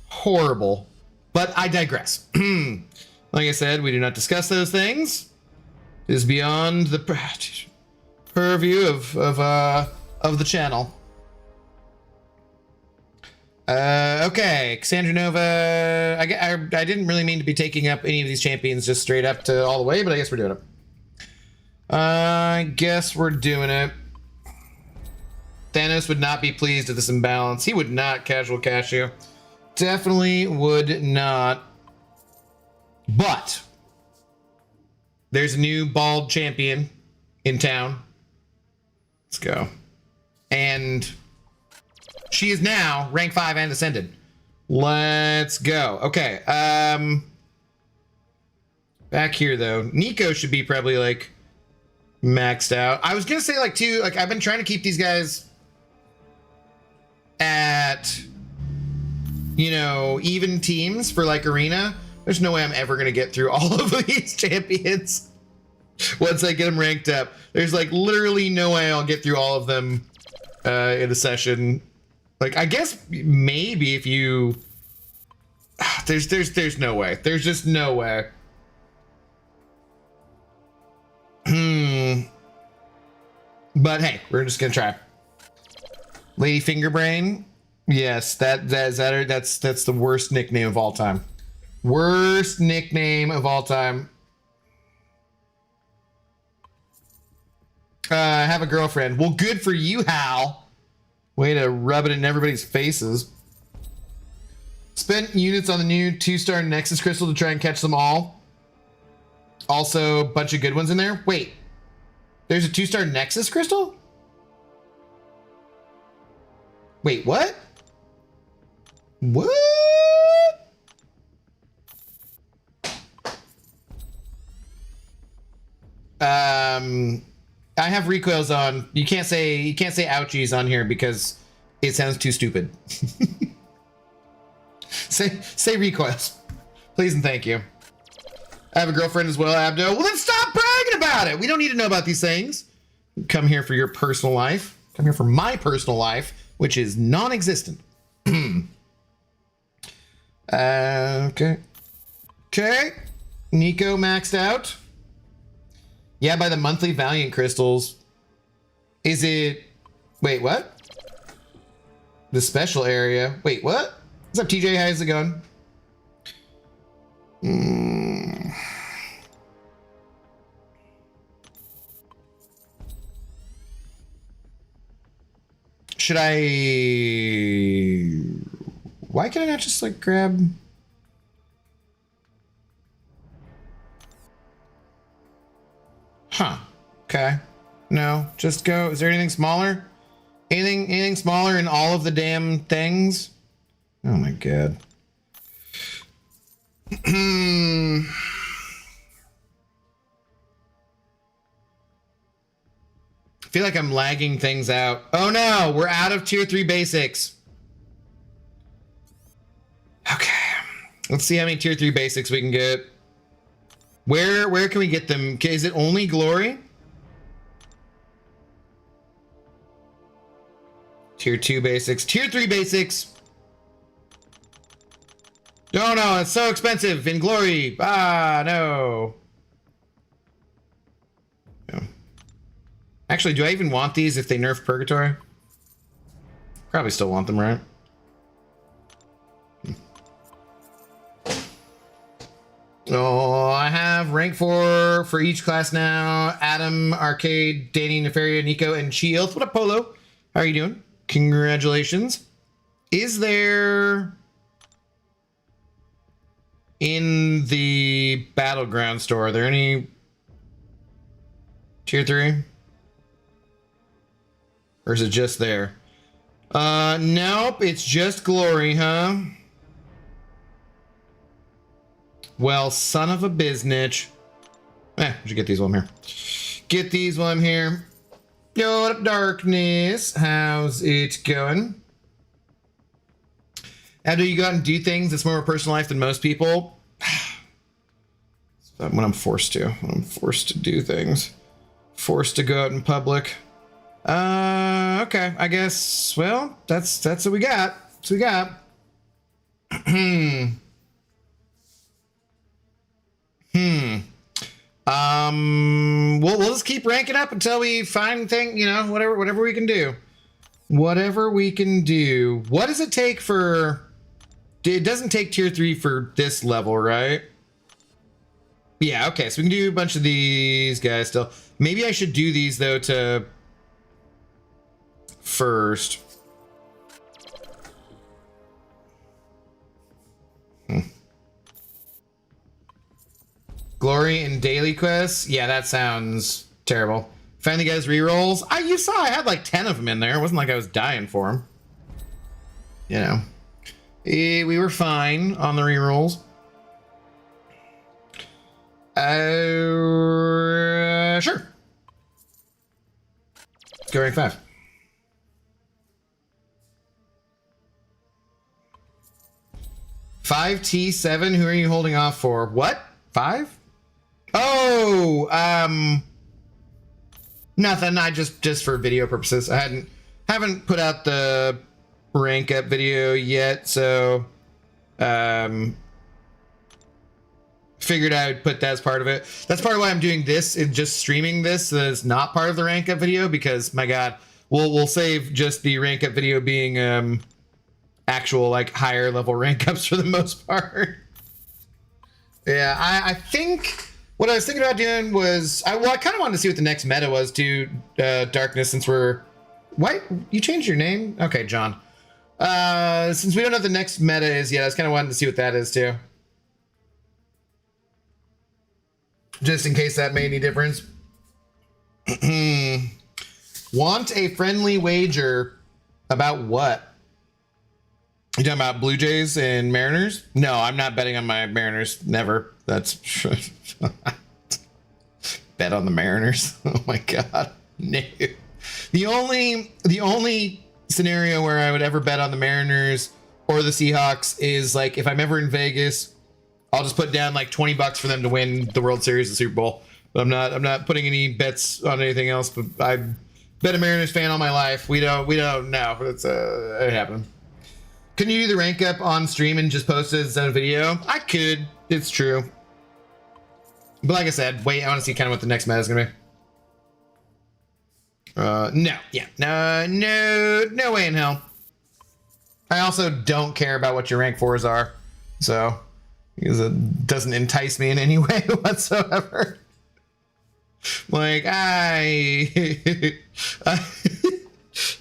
Speaker 1: horrible. But I digress. Like I said, we do not discuss those things. It is beyond the purview of the channel. Okay, Cassandra Nova. I didn't really mean to be taking up any of these champions just straight up to all the way, but I guess we're doing it. I guess we're doing it. Thanos would not be pleased with this imbalance. He would not casual cash you. Definitely would not. But there's a new bald champion in town. Let's go. And she is now rank 5 and ascended. Let's go. Okay. Back here though, Nico should be probably like maxed out. I was gonna say like two. Like I've been trying to keep these guys at, you know, even teams for like arena. There's no way I'm ever gonna get through all of these champions once I get them ranked up. There's like literally no way I'll get through all of them in a session. Like I guess maybe if you there's no way. There's just no way. But hey, we're just gonna try. Lady Fingerbrain. Yes, that's the worst nickname of all time. Worst nickname of all time. I have a girlfriend. Well, good for you, Hal. Way to rub it in everybody's faces. Spent units on the new 2-star Nexus Crystal to try and catch them all. Also, a bunch of good ones in there. Wait, there's a 2-star Nexus Crystal? Wait, what? What? I have recoils on. You can't say ouchies on here because it sounds too stupid. say recoils, please and thank you. I have a girlfriend as well, Abdo. Well, then stop bragging about it. We don't need to know about these things. Come here for your personal life. Come here for my personal life, which is non-existent. Okay. Okay. Nico maxed out. Yeah, by the monthly Valiant crystals. Is it... Wait, what? The special area. Wait, what? What's up, TJ? How's it going? Should I... Why can I not just, like, grab... Huh. Okay. No, just go. Is there anything smaller? Anything smaller in all of the damn things? Oh my god. I feel like I'm lagging things out. Oh no, we're out of tier 3 basics. Okay. Let's see how many tier 3 basics we can get. Where can we get them? Is it only glory? Tier 2 basics. Tier 3 basics. Oh no, it's so expensive in glory. Ah, no. No. Actually, do I even want these if they nerf Purgatory? Probably still want them, right? Oh, I have rank 4 for each class now. Adam, Arcade, Danny, Nefaria, Nico, and Shield. What up, Polo? How are you doing? Congratulations. Is there... in the Battleground store, are there any Tier 3? Or is it just there? Nope, it's just glory, huh? Well, son of a biznitch. We should get these while I'm here. Get these while I'm here. Yo, what up, darkness? How's it going? After you go out and do things that's more of a personal life than most people. When I'm forced to. When I'm forced to do things. Forced to go out in public. Okay, I guess, well, that's what we got. That's what we got. We'll just keep ranking up until we find thing, you know, whatever we can do. Whatever we can do. What does it take for... It doesn't take tier 3 for this level, right? Yeah, okay, so we can do a bunch of these guys still. Maybe I should do these, though, to... First. Glory and daily quests? Yeah, that sounds terrible. Finally guys rerolls. You saw I had like 10 of them in there. It wasn't like I was dying for them. You know. We were fine on the rerolls. Sure. Let's go rank 5. T7, who are you holding off for? What? 5? Oh, nothing. I just for video purposes. I haven't put out the rank up video yet, so figured I would put that as part of it. That's part of why I'm doing this, is just streaming this as not part of the rank up video, because my god, we'll save just the rank up video being actual like higher level rank ups for the most part. Yeah, I think what I was thinking about doing was, I kind of wanted to see what the next meta was too, Darkness, since we're... What? You changed your name? Okay, John. Since we don't know what the next meta is yet, I was kind of wanting to see what that is too. Just in case that made any difference. Want a friendly wager about what? You talking about Blue Jays and Mariners? No, I'm not betting on my Mariners. Never. That's bet on the Mariners. Oh my god. No. The only scenario where I would ever bet on the Mariners or the Seahawks is like if I'm ever in Vegas, I'll just put down like $20 for them to win the World Series, the Super Bowl. But I'm not putting any bets on anything else. But I've been a Mariners fan all my life. We don't know. But it happened. Can you do the rank up on stream and just post it as a video? I could. It's true. But like I said, wait, I want to see kind of what the next meta is going to be. No. Yeah. No way in hell. I also don't care about what your rank 4s are. So, because it doesn't entice me in any way whatsoever. Like,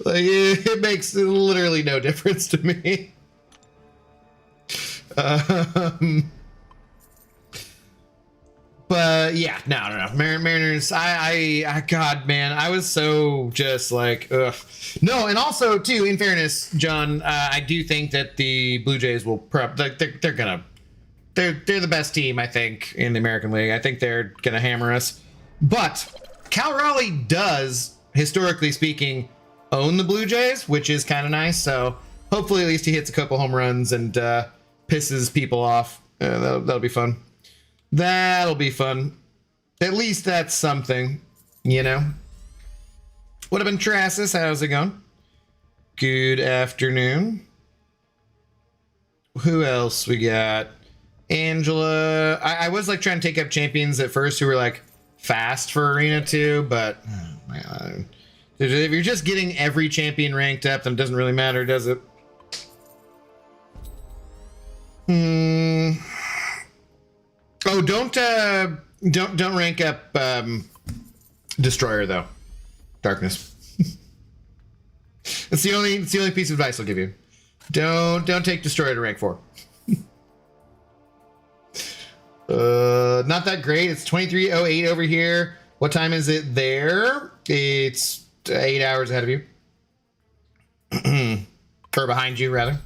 Speaker 1: like, it makes literally no difference to me. But yeah, no. Mariners, God, man, I was so just like, ugh. No, and also too, in fairness, John, I do think that the Blue Jays will they're the best team, I think, in the American League. I think they're gonna hammer us. But Cal Raleigh does, historically speaking, own the Blue Jays, which is kind of nice. So hopefully at least he hits a couple home runs and pisses people off. That'll be fun. That'll be fun. At least that's something, you know. What up, Trasis? How's it going? Good afternoon. Who else we got? Angela. I was like trying to take up champions at first who were like fast for Arena 2, but oh my god. If you're just getting every champion ranked up, then it doesn't really matter, does it? Oh, don't rank up Destroyer though. Darkness. It's the only piece of advice I'll give you. Don't take Destroyer to rank 4. Not that great. It's 2308 over here. What time is it there? It's 8 hours ahead of you. Or behind you, rather.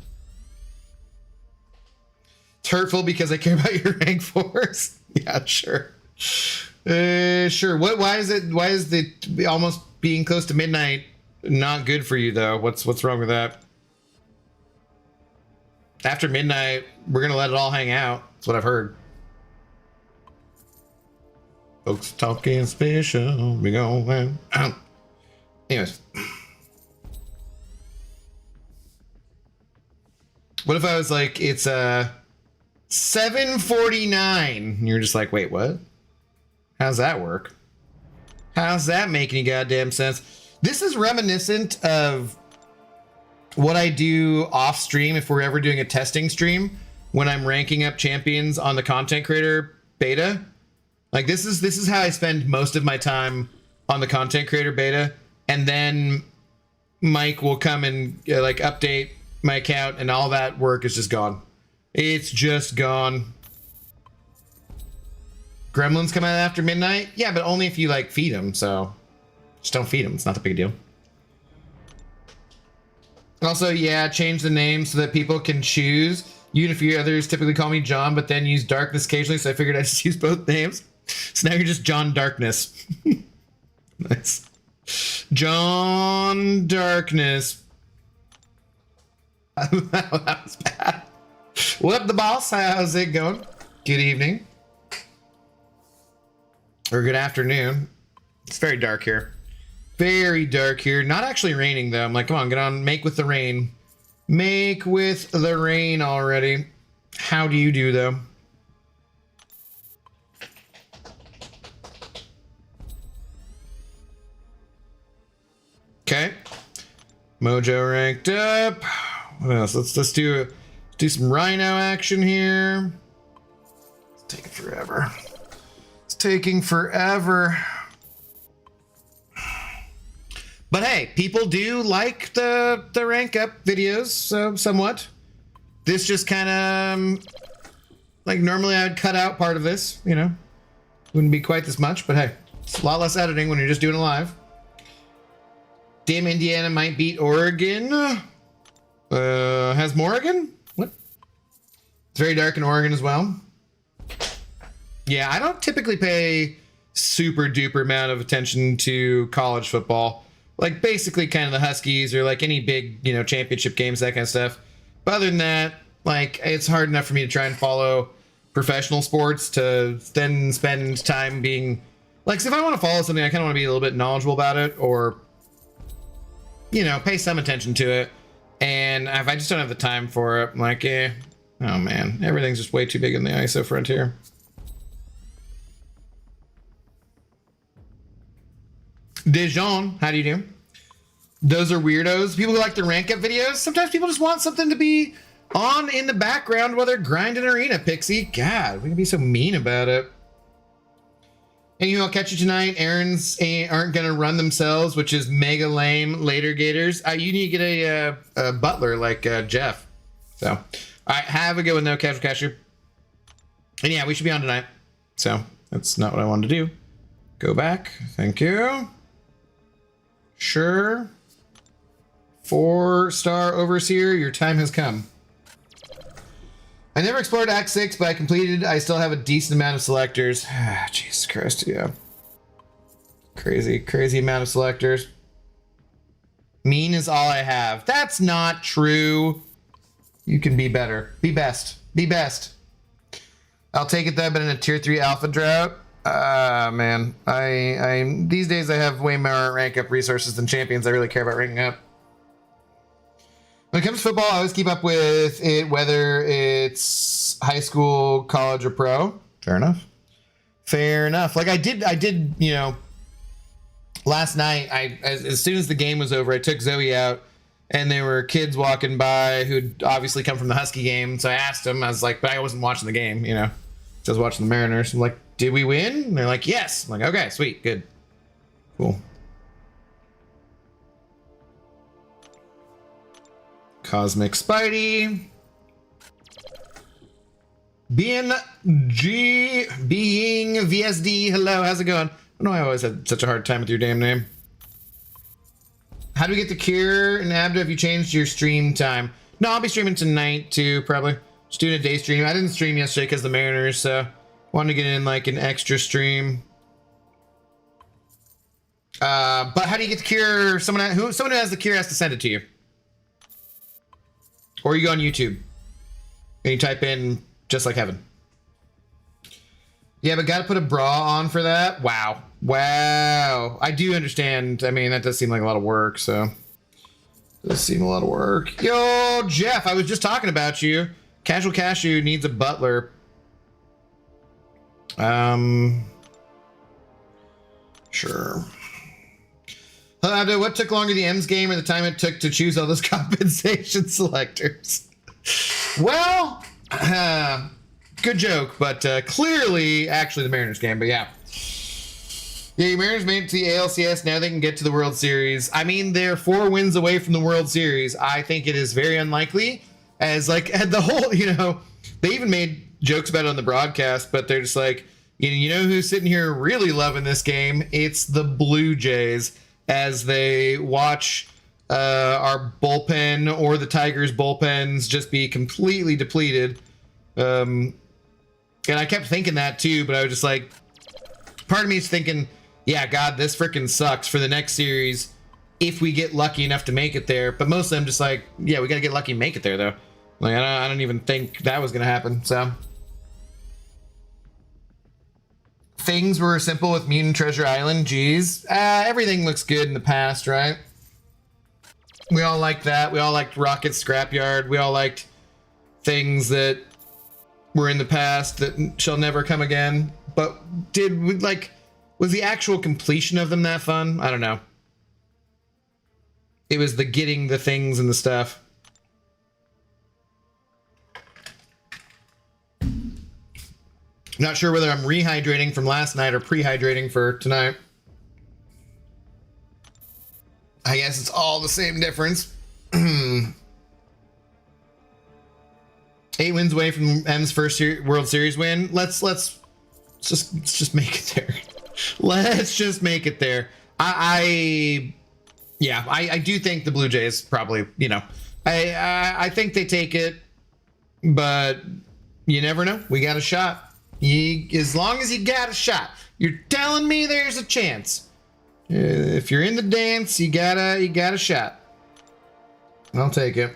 Speaker 1: It's hurtful because I care about your rank 4s. Yeah, sure. Sure. Why is the almost being close to midnight not good for you, though? What's wrong with that? After midnight, we're gonna let it all hang out. That's what I've heard. Folks talking special. We go. Anyways. What if I was like, it's 7:49, and you're just like, wait, what? How's that work? How's that make any goddamn sense? This is reminiscent of what I do off stream if we're ever doing a testing stream when I'm ranking up champions on the content creator beta. Like this is how I spend most of my time on the content creator beta, and then Mike will come and like update my account, and all that work is just gone. It's just gone. Gremlins come out after midnight? Yeah, but only if you like feed them, so just don't feed them. It's not that big a deal. Also, yeah, change the name so that people can choose. You and a few others typically call me John, but then use Darkness occasionally, so I figured I'd just use both names. So now you're just John Darkness. Nice. John Darkness. That was bad. What up, the boss? How's it going? Good evening. Or good afternoon. It's very dark here. Very dark here. Not actually raining, though. I'm like, come on, get on. Make with the rain. Make with the rain already. How do you do, though? Okay. Mojo ranked up. What else? Let's do some Rhino action here. It's taking forever. It's taking forever. But hey, people do like the rank up videos, so somewhat. This just kind of like normally I'd cut out part of this, you know. Wouldn't be quite this much, but hey, it's a lot less editing when you're just doing it live. Damn, Indiana might beat Oregon. Has Morgan? What? It's very dark in Oregon as well. Yeah, I don't typically pay super duper amount of attention to college football. Like basically kind of the Huskies or like any big, you know, championship games, that kind of stuff. But other than that, like it's hard enough for me to try and follow professional sports to then spend time being like, so if I want to follow something, I kind of want to be a little bit knowledgeable about it or, you know, pay some attention to it. And if I just don't have the time for it, I'm like, oh man, everything's just way too big in the ISO frontier. Dijon, how do you do? Those are weirdos. People who like the rank up videos. Sometimes people just want something to be on in the background while they're grinding arena, Pixie. God, we can be so mean about it. Anyway, I'll catch you tonight. Errands aren't going to run themselves, which is mega lame. Later, Gators. You need to get a butler like Jeff. So, all right, have a good one, though, Casual Cashier. And yeah, we should be on tonight. So, that's not what I wanted to do. Go back. Thank you. Sure. 4-star Overseer, your time has come. I never explored Act 6, but I still have a decent amount of selectors. Jesus Christ, yeah. Crazy amount of selectors. Mean is all I have. That's not true. You can be better. Be best. Be best. I'll take it though, but in a tier 3 alpha drought. Man. I these days I have way more rank up resources than champions I really care about ranking up. When it comes to football, I always keep up with it, whether it's high school, college, or pro. Fair enough. Fair enough. Like I did, you know, last night, as soon as the game was over, I took Zoe out, and there were kids walking by who'd obviously come from the Husky game. So I asked them, I was like, but I wasn't watching the game, you know. I was watching the Mariners. I'm like, did we win? And they're like, yes. I'm like, okay, sweet, good. Cool. Cosmic Spidey. Being VSD. Hello, how's it going? don't know why I always had such a hard time with your damn name. How do we get the cure and Abda if you changed your stream time? No, I'll be streaming tonight too, probably. Just doing a day stream. I didn't stream yesterday because of the Mariners, so wanted to get in like an extra stream. But how do you get the cure? Someone who has the cure has to send it to you. Or you go on YouTube and you type in just like heaven. Yeah, but gotta put a bra on for that? Wow. Wow. I do understand. I mean, that does seem like a lot of work, so. Does seem a lot of work. Yo, Jeff, I was just talking about you. Casual Cashew needs a butler. Sure. What took longer, the M's game or the time it took to choose all those compensation selectors? Well, good joke, but clearly, actually, the Mariners game, but yeah. Yeah, your Mariners made it to the ALCS. Now they can get to the World Series. I mean, they're 4 wins away from the World Series. I think it is very unlikely, as like the whole, you know, they even made jokes about it on the broadcast, but they're just like, you know who's sitting here really loving this game? It's the Blue Jays, as they watch our bullpen or the Tigers' bullpens just be completely depleted. And I kept thinking that too, but I was just like, part of me is thinking, yeah, God, this freaking sucks for the next series if we get lucky enough to make it there. But mostly I'm just like, yeah, we got to get lucky and make it there, though. Like, I don't even think that was going to happen, so. Things were simple with Mutant Treasure Island, geez. Everything looks good in the past, right? We all liked that. We all liked Rocket Scrapyard. We all liked things that were in the past that shall never come again. But was the actual completion of them that fun? I don't know. It was the getting the things and the stuff. Not sure whether I'm rehydrating from last night or prehydrating for tonight. I guess it's all the same difference. 8 wins away from M's first World Series win. Let's just make it there. Let's just make it there. I do think the Blue Jays probably, you know, I think they take it, but you never know. We got a shot. As long as you got a shot, you're telling me there's a chance. If you're in the dance, you got a shot. I'll take it.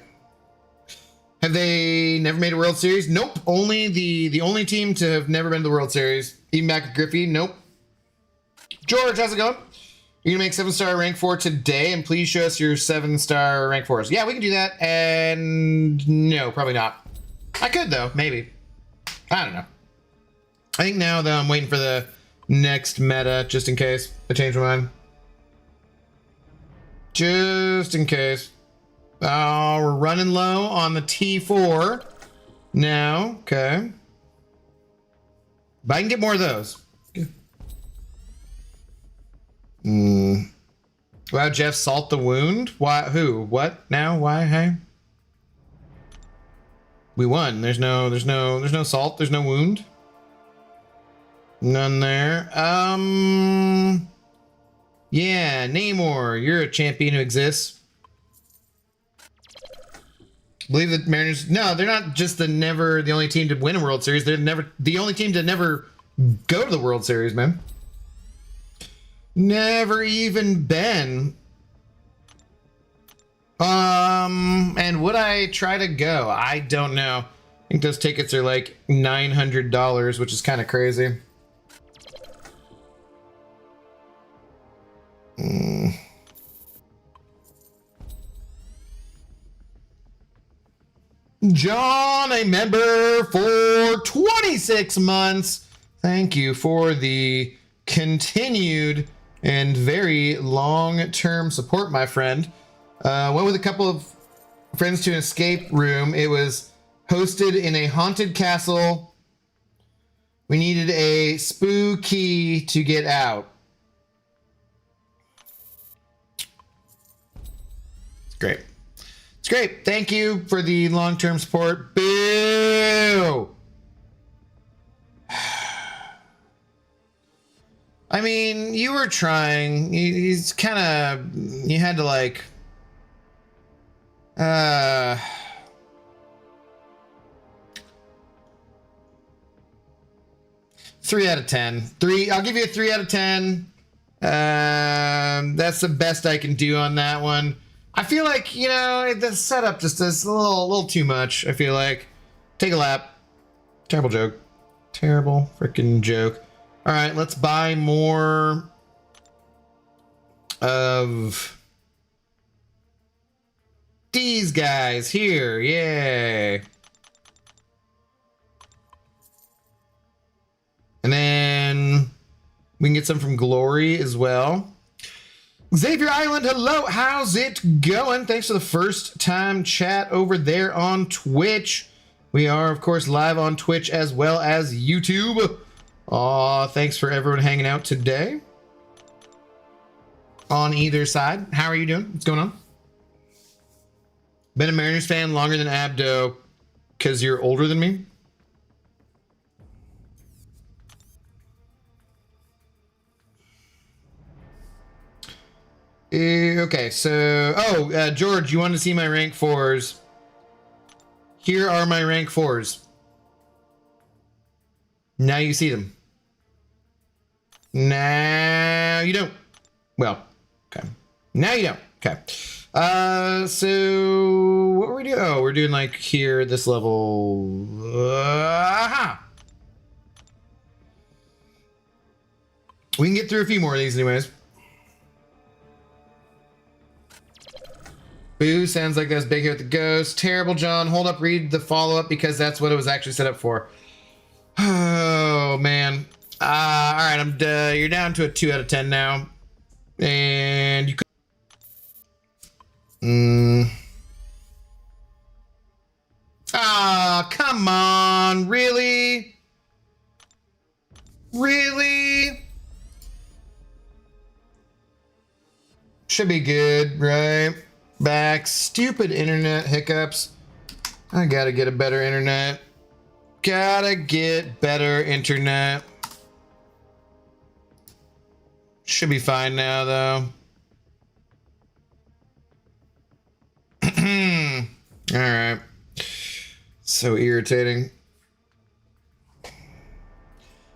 Speaker 1: Have they never made a World Series? Nope. Only the only team to have never been to the World Series. Even back with Griffey. Nope. George, how's it going? You're gonna make 7-star rank 4 today, and please show us your 7-star rank 4s. Yeah, we can do that. And no, probably not. I could though, maybe. I don't know. I think now though I'm waiting for the next meta, just in case I change my mind. Just in case. Oh, we're running low on the T4 now. Okay. But I can get more of those. Wow, Jeff, salt the wound? Why? Who? What? Now? Why? Hey? We won. There's no salt. There's no wound. None there. Yeah, Namor, you're a champion who exists. Believe that Mariners. No, they're not just the only team to win a World Series. They're the only team to never go to the World Series, man. Never even been. And would I try to go? I don't know. I think those tickets are like $900, which is kind of crazy. John, a member for 26 months. Thank you for the continued and very long-term support, my friend. Went with a couple of friends to an escape room. It was hosted in a haunted castle. We needed a spooky to get out. It's great. It's great. Thank you for the long-term support. Boo! I mean, you were trying. He's kind of... You had to, like... 3 out of 10. I'll give you a 3 out of 10. That's the best I can do on that one. I feel like, you know, the setup just is a little too much, I feel like. Take a lap. Terrible joke. Terrible freaking joke. All right, let's buy more of these guys here. Yay. And then we can get some from Glory as well. Xavier Island, hello. How's it going? Thanks for the first time chat over there on Twitch. We are, of course, live on Twitch as well as YouTube. Aw, thanks for everyone hanging out today. On either side. How are you doing? What's going on? Been a Mariners fan longer than Abdo because you're older than me? Okay, so... George, you want to see my rank 4s? Here are my rank 4s. Now you see them. Now you don't. Well, okay. Now you don't. Okay. So what were we doing? Oh, we're doing like here, this level. Aha! We can get through a few more of these anyways. Boo, sounds like that's big here with the ghost. Terrible, John. Hold up, read the follow-up because that's what it was actually set up for. Oh, man. All right, you're down to a 2 out of 10 now. And you could... Ah, come on. Really? Really? Should be good, right? Back. Stupid internet hiccups. I gotta get a better internet. Gotta get better internet. Should be fine now, though. All right. So irritating.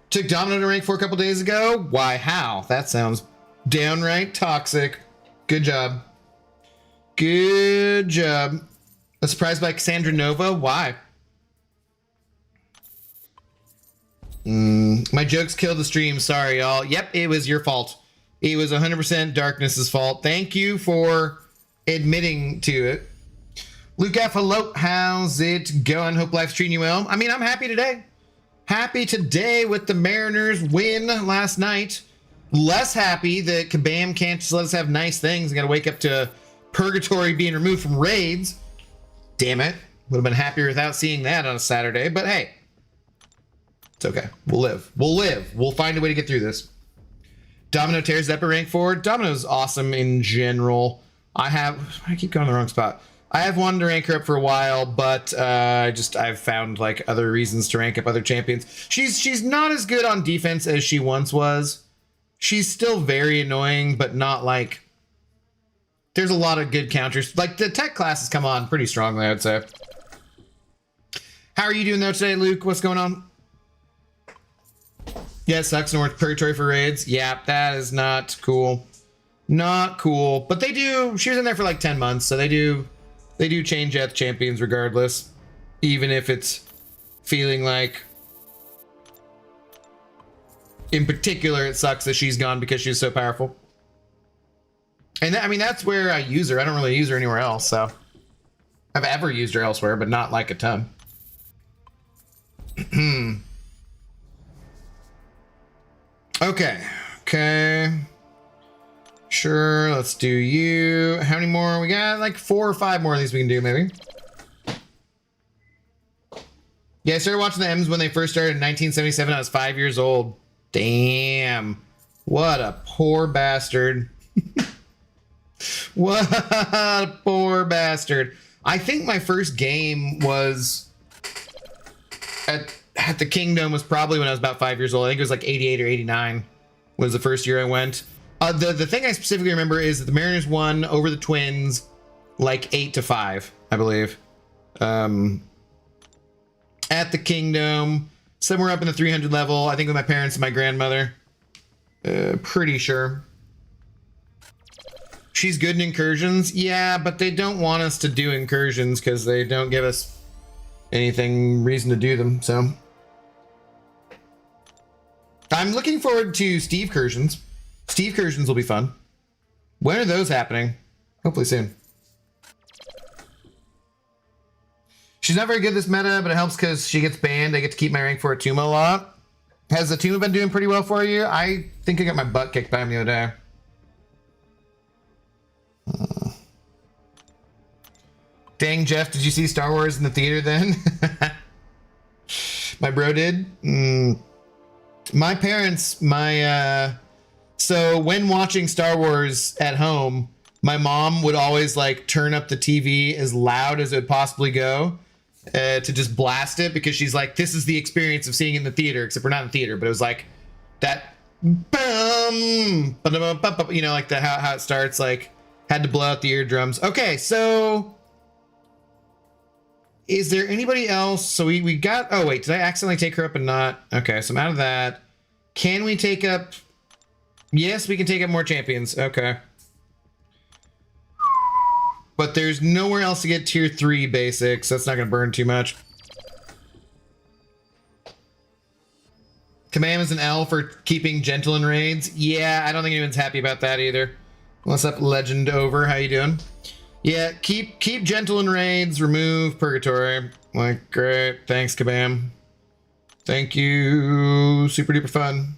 Speaker 1: Took Domino to rank 4 a couple days ago. Why? How? That sounds downright toxic. Good job. Good job. A surprise by Cassandra Nova? Why? My jokes killed the stream. Sorry, y'all. Yep, it was your fault. It was 100% Darkness's fault. Thank you for admitting to it. Luke F, hello. How's it going? Hope life's treating you well. I mean, I'm happy today. Happy today with the Mariners win last night. Less happy that Kabam can't just let us have nice things. I gotta wake up to purgatory being removed from raids. Damn it. Would have been happier without seeing that on a Saturday, but hey. It's okay. We'll live. We'll live. We'll find a way to get through this. Domino tears up a rank 4. Domino's awesome in general. I keep going the wrong spot. I have wanted to rank her up for a while, but I've found like other reasons to rank up other champions. She's not as good on defense as she once was. She's still very annoying, but not like... There's a lot of good counters. Like the tech classes come on pretty strongly, I'd say. How are you doing though today, Luke? What's going on? Yeah, it sucks. North Purgatory for raids. Yeah, that is not cool. Not cool. But they do... She was in there for like 10 months, so they do change out the champions regardless. Even if it's feeling like... In particular, it sucks that she's gone because she's so powerful. And I mean, that's where I use her. I don't really use her anywhere else, so... I've ever used her elsewhere, but not like a ton. Okay. Sure, let's do you. How many more? We got like 4 or 5 more of these we can do, maybe. Yeah, I started watching the M's when they first started in 1977. I was 5 years old. Damn. What a poor bastard. What a poor bastard. I think my first game was at the Kingdom was probably when I was about 5 years old. I think it was like 88 or 89. was the first year I went. The thing I specifically remember is that the Mariners won over the Twins like 8-5, I believe. At the Kingdom, somewhere up in the 300 level, I think with my parents and my grandmother. Pretty sure. She's good in incursions. Yeah, but they don't want us to do incursions because they don't give us anything reason to do them, so. I'm looking forward to Steve Cursions. Steve Cursions will be fun. When are those happening? Hopefully soon. She's not very good this meta, but it helps because she gets banned. I get to keep my rank for Atuma a lot. Has Atuma been doing pretty well for you? I think I got my butt kicked by him the other day. Dang, Jeff, did you see Star Wars in the theater then? My bro did. My parents, so when watching Star Wars at home, my mom would always like turn up the TV as loud as it would possibly go to just blast it, because she's like, this is the experience of seeing it in the theater, except we're not in the theater, but it was like that, you know, like the how it starts, like had to blow out the eardrums. Okay, so is there anybody else? So we got, oh wait, did I accidentally take her up and not? Okay, so I'm out of that. Can we take up? Yes, we can take up more champions. Okay. But there's nowhere else to get tier 3 basics. So that's not gonna burn too much. Command is an L for keeping gentle in raids. Yeah, I don't think anyone's happy about that either. What's up, Legend Over? How you doing? Yeah, keep gentle in raids, remove purgatory. Like, great. Thanks, Kabam. Thank you. Super duper fun.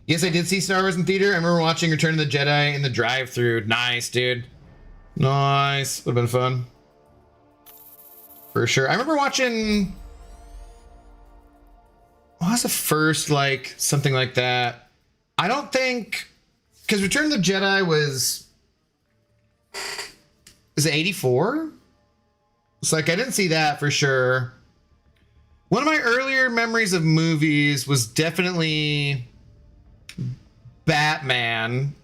Speaker 1: Yes, I did see Star Wars in theater. I remember watching Return of the Jedi in the drive-thru. Nice, dude. Nice. Would have been fun. For sure. I remember watching... what was the first, like, something like that? I don't think... because Return of the Jedi was... is it 84? It's like, I didn't see that for sure. One of my earlier memories of movies was definitely Batman,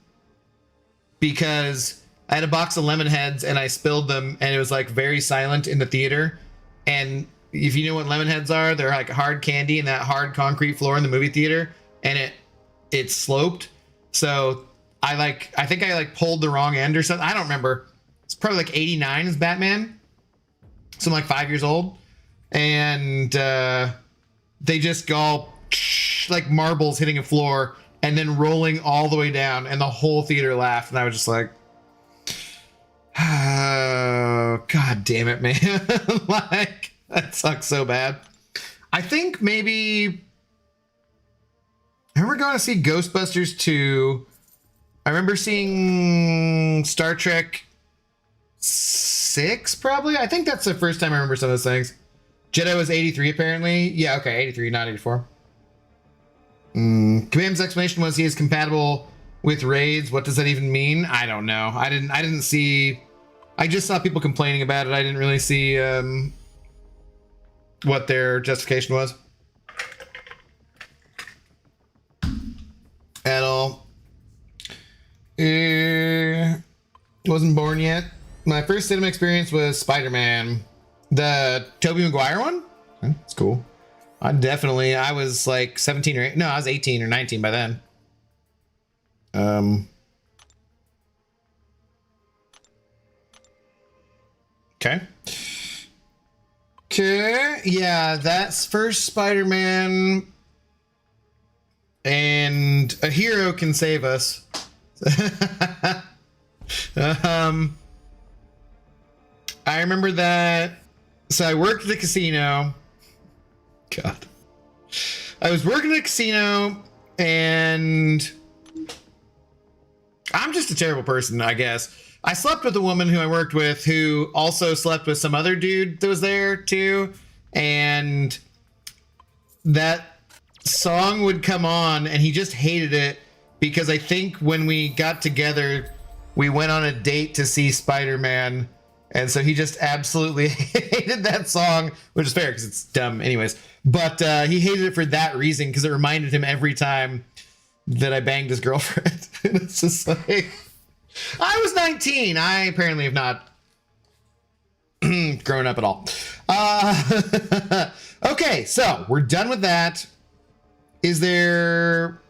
Speaker 1: because I had a box of lemon heads and I spilled them and it was like very silent in the theater. And if you know what lemon heads are, they're like hard candy in that hard concrete floor in the movie theater, and it sloped. So I think I pulled the wrong end or something. I don't remember. It's probably like 89 is Batman. So I'm like 5 years old. And they just go like marbles hitting a floor and then rolling all the way down, and the whole theater laughed. And I was just like, oh, God damn it, man. Like, that sucks so bad. I think maybe I remember going to see Ghostbusters 2. I remember seeing Star Trek 6, probably. I think that's the first time I remember some of those things. Jedi was 83, apparently. Yeah, okay, 83, not 84. Command's explanation was he is compatible with raids. What does that even mean? I don't know. I didn't see... I just saw people complaining about it. I didn't really see what their justification was. At all. Wasn't born yet. My first cinema experience was Spider-Man. The Tobey Maguire one? That's cool. I was like 17 or 8. No, I was 18 or 19 by then. Okay. Okay. Yeah, that's first Spider-Man. And a hero can save us. I remember that. So I worked at a casino. God. I was working at a casino, and I'm just a terrible person, I guess. I slept with a woman who I worked with who also slept with some other dude that was there too. And that song would come on and he just hated it because I think when we got together, we went on a date to see Spider-Man. And so he just absolutely hated that song, which is fair because it's dumb anyways. But he hated it for that reason, because it reminded him every time that I banged his girlfriend. And it's just like, I was 19. I apparently have not grown up at all. Okay, so we're done with that. Is there...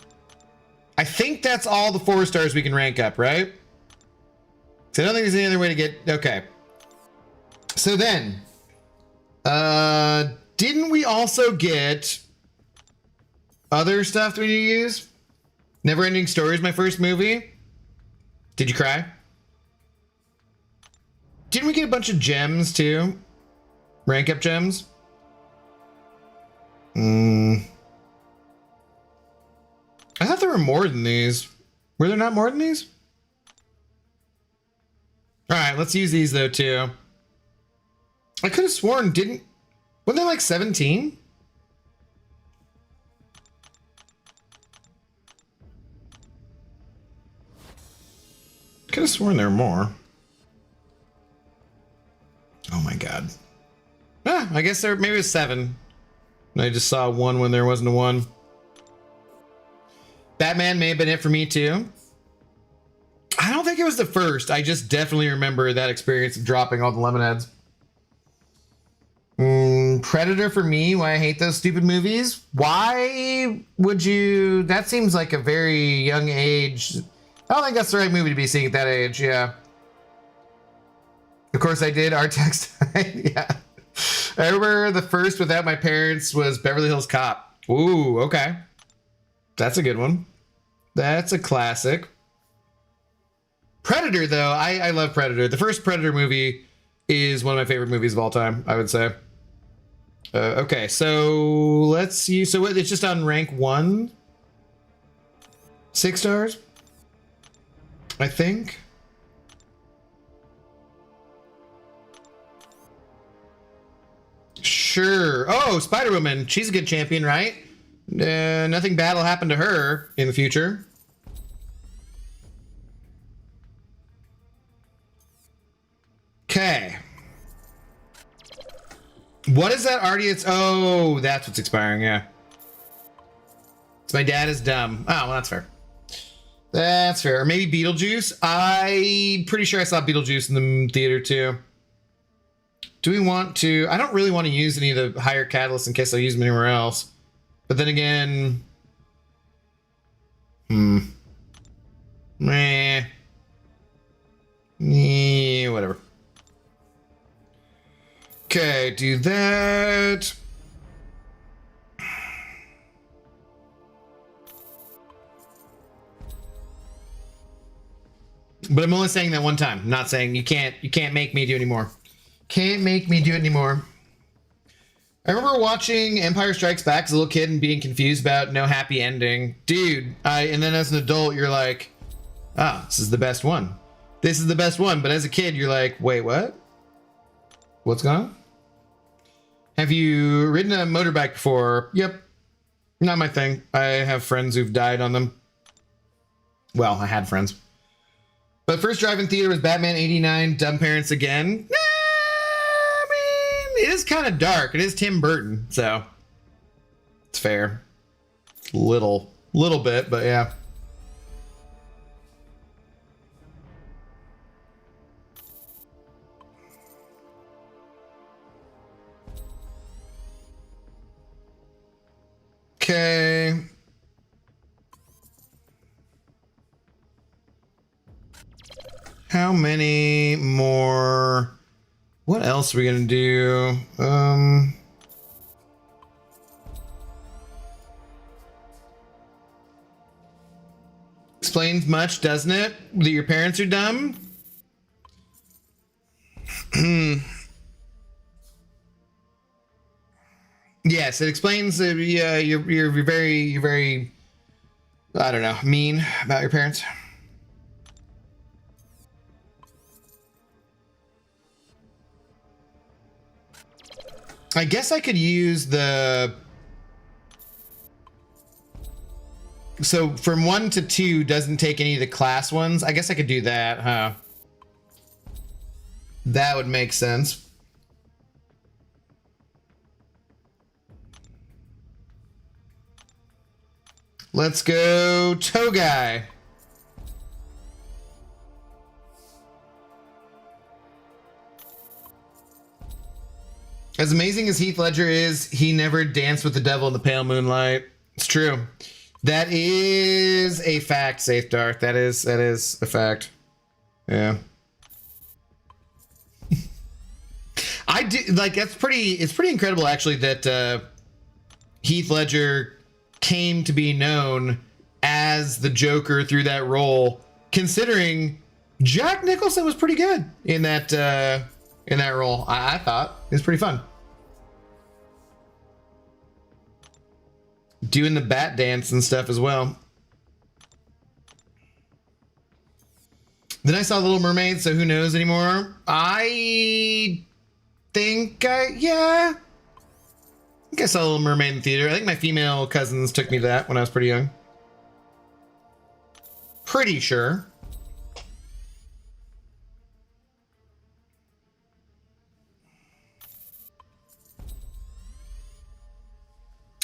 Speaker 1: I think that's all the 4 stars we can rank up, right? So I don't think there's any other way to get... Okay. So then, didn't we also get other stuff that we need to use? Neverending Story is my first movie. Did you cry? Didn't we get a bunch of gems too? Rank up gems? I thought there were more than these. Were there not more than these? All right, let's use these though too. I could have sworn wasn't there like 17? Could have sworn there were more. Oh my god. Ah, I guess maybe it was 7. I just saw 1 when there wasn't a 1. Batman may have been it for me too. I don't think it was the first. I just definitely remember that experience of dropping all the lemon heads. Predator for me, why I hate those stupid movies. Why would you... That seems like a very young age. I don't think that's the right movie to be seeing at that age, yeah. Of course I did, Artex. Yeah. I remember the first without my parents was Beverly Hills Cop. Ooh, okay. That's a good one. That's a classic. Predator, though, I love Predator. The first Predator movie is one of my favorite movies of all time, I would say. Okay, so let's see. So it's just on rank 1? 6 stars? I think. Sure. Oh, Spider-Woman. She's a good champion, right? Nothing bad will happen to her in the future. Okay. What is that already? Oh, that's what's expiring, yeah. So my dad is dumb. Oh, well, that's fair. That's fair. Or maybe Beetlejuice. I'm pretty sure I saw Beetlejuice in the theater too. Do we want to... I don't really want to use any of the higher catalysts in case I use them anywhere else. But then again... whatever. Okay, do that. But I'm only saying that one time. I'm not saying you can't make me do anymore. Can't make me do it anymore. I remember watching Empire Strikes Back as a little kid and being confused about no happy ending. Dude, and then as an adult, you're like, ah, this is the best one. This is the best one. But as a kid, you're like, wait, what? What's going on? Have you ridden a motorbike before? Yep. Not my thing. I have friends who've died on them. Well, I had friends. But first drive-in theater was Batman 89, Dumb Parents Again. I mean, it is kind of dark. It is Tim Burton, so it's fair. Little bit, but yeah. Okay. How many more? What else are we gonna do? Explains much, doesn't it? That your parents are dumb? Yes, it explains that you're very, I don't know, mean about your parents. I guess I could use the... So from 1 to 2 doesn't take any of the class ones. I guess I could do that, huh? That would make sense. Let's go Togai. As amazing as Heath Ledger is, he never danced with the devil in the pale moonlight. It's true. That is a fact, Safe Dark. That is a fact. Yeah. I do like it's pretty incredible actually that Heath Ledger came to be known as the Joker through that role, considering Jack Nicholson was pretty good in that role. I thought it was pretty fun. Doing the bat dance and stuff as well. Then I saw Little Mermaid, so who knows anymore? I think I saw Little Mermaid in the theater. I think my female cousins took me to that when I was pretty young. Pretty sure.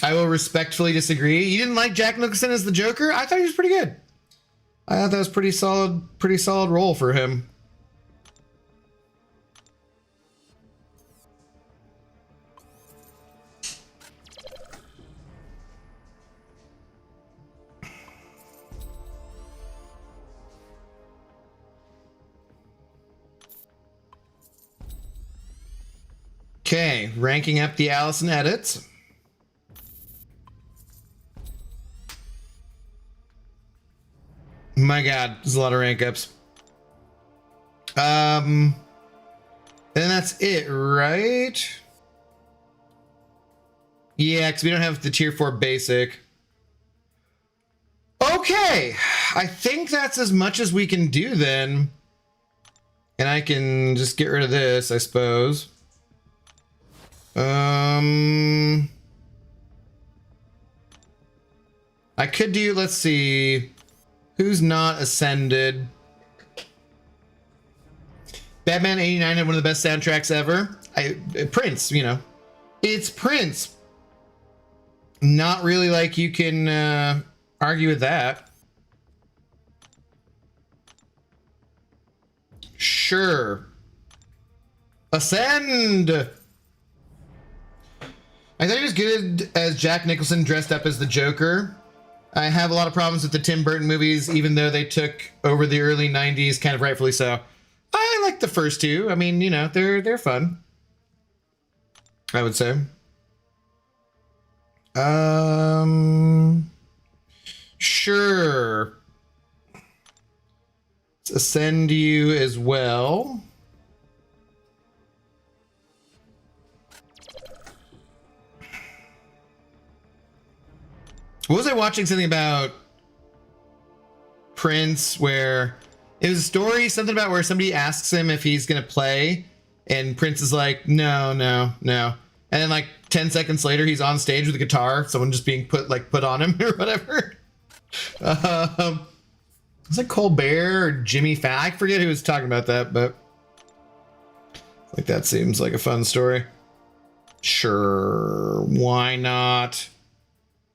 Speaker 1: I will respectfully disagree. You didn't like Jack Nicholson as the Joker? I thought he was pretty good. I thought that was pretty solid role for him. Okay, ranking up the Allison edits. My God, there's a lot of rank ups. And that's it, right? Yeah, because we don't have the tier 4 basic. Okay, I think that's as much as we can do then. And I can just get rid of this, I suppose. I could do, let's see. Who's not ascended? Batman 89 had one of the best soundtracks ever. Prince, you know. It's Prince. Not really like you can argue with that. Sure. Ascend! I thought he was good as Jack Nicholson dressed up as the Joker. I have a lot of problems with the Tim Burton movies, even though they took over the early 90s, kind of rightfully so. I like the first two. I mean, you know, they're fun, I would say. Sure. Let's ascend you as well. What was I watching? Something about Prince where it was a story, something about where somebody asks him if he's going to play and Prince is like, no. And then like 10 seconds later, he's on stage with a guitar, someone just being put on him or whatever. It's like Colbert or Jimmy Fallon. I forget who was talking about that, but like that seems like a fun story. Sure, why not?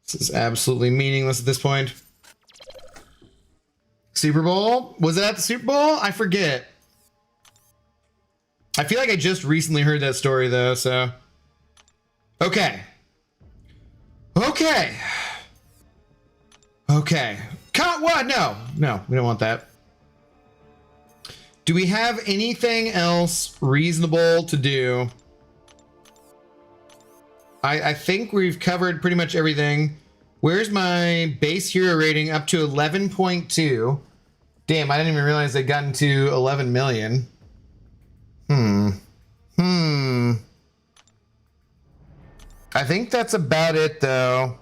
Speaker 1: This is absolutely meaningless at this point. Super Bowl? Was it at the Super Bowl? I forget. I feel like I just recently heard that story though, so. Okay. Okay. What? No, we don't want that. Do we have anything else reasonable to do? I think we've covered pretty much everything. Where's my base hero rating? Up to 11.2. Damn, I didn't even realize they'd gotten to 11 million. I think that's about it, though.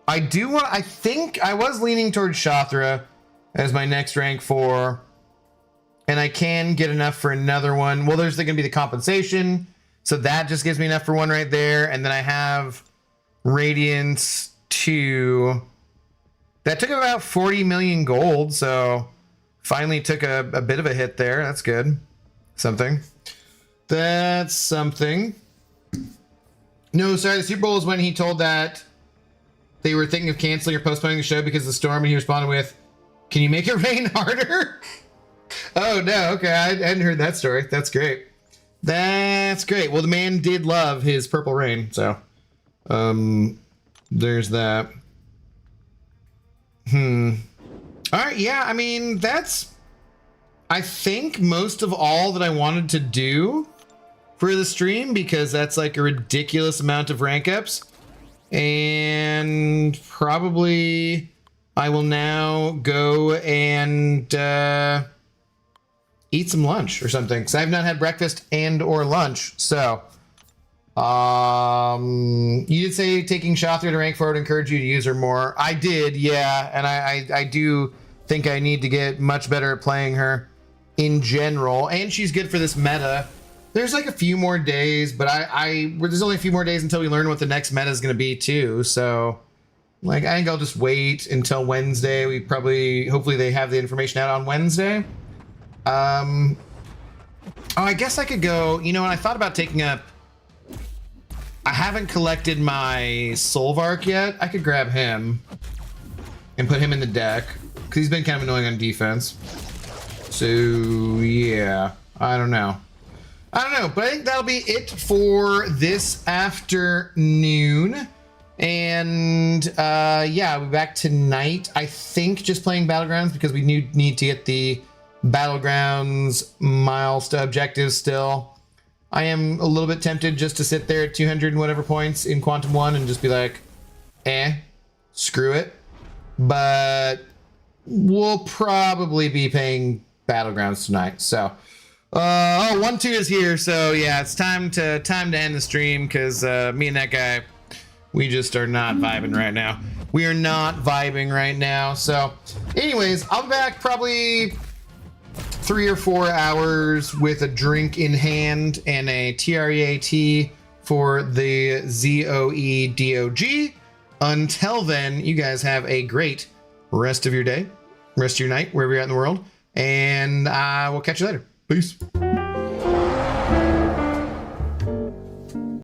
Speaker 1: I think I was leaning towards Shathra as my next rank 4. And I can get enough for another one. Well, there's going to be the compensation. So that just gives me enough for one right there. And then I have Radiance 2. That took about 40 million gold. So finally took a bit of a hit there. That's good. something. That's something. No, sorry, the Super Bowl is when he told that they were thinking of canceling or postponing the show because of the storm, and he responded with, "Can you make it rain harder?" Oh, no, okay, I hadn't heard that story. That's great. That's great. Well, the man did love his Purple Rain, so there's that. All right, yeah, I mean, that's, I think, most of all that I wanted to do for the stream, because that's like a ridiculous amount of rank ups. And probably I will now go and eat some lunch or something, because I have not had breakfast and or lunch. So you did say taking Shothra to rank 4 would encourage you to use her more. I did, yeah, and I do think I need to get much better at playing her in general, and she's good for this meta. There's like a few more days, but there's only a few more days until we learn what the next meta is going to be too. So like, I think I'll just wait until Wednesday. Hopefully they have the information out on Wednesday. Oh, I guess I could go, you know, and I thought about taking up, I haven't collected my Solvark yet. I could grab him and put him in the deck, because he's been kind of annoying on defense. So yeah, I don't know, but I think that'll be it for this afternoon. And yeah, I'll be back tonight, I think, just playing Battlegrounds, because we need to get the Battlegrounds milestone objectives still. I am a little bit tempted just to sit there at 200 and whatever points in Quantum 1 and just be like, screw it. But we'll probably be playing Battlegrounds tonight. So, 1-2 is here. So yeah, it's time to end the stream, because me and that guy, we just are not vibing right now. We are not vibing right now. So anyways, I'll be back probably 3 or 4 hours with a drink in hand and a TREAT for the ZOE DOG. Until then, you guys have a great rest of your day, rest of your night, wherever you're at in the world, and we'll catch you later. Peace.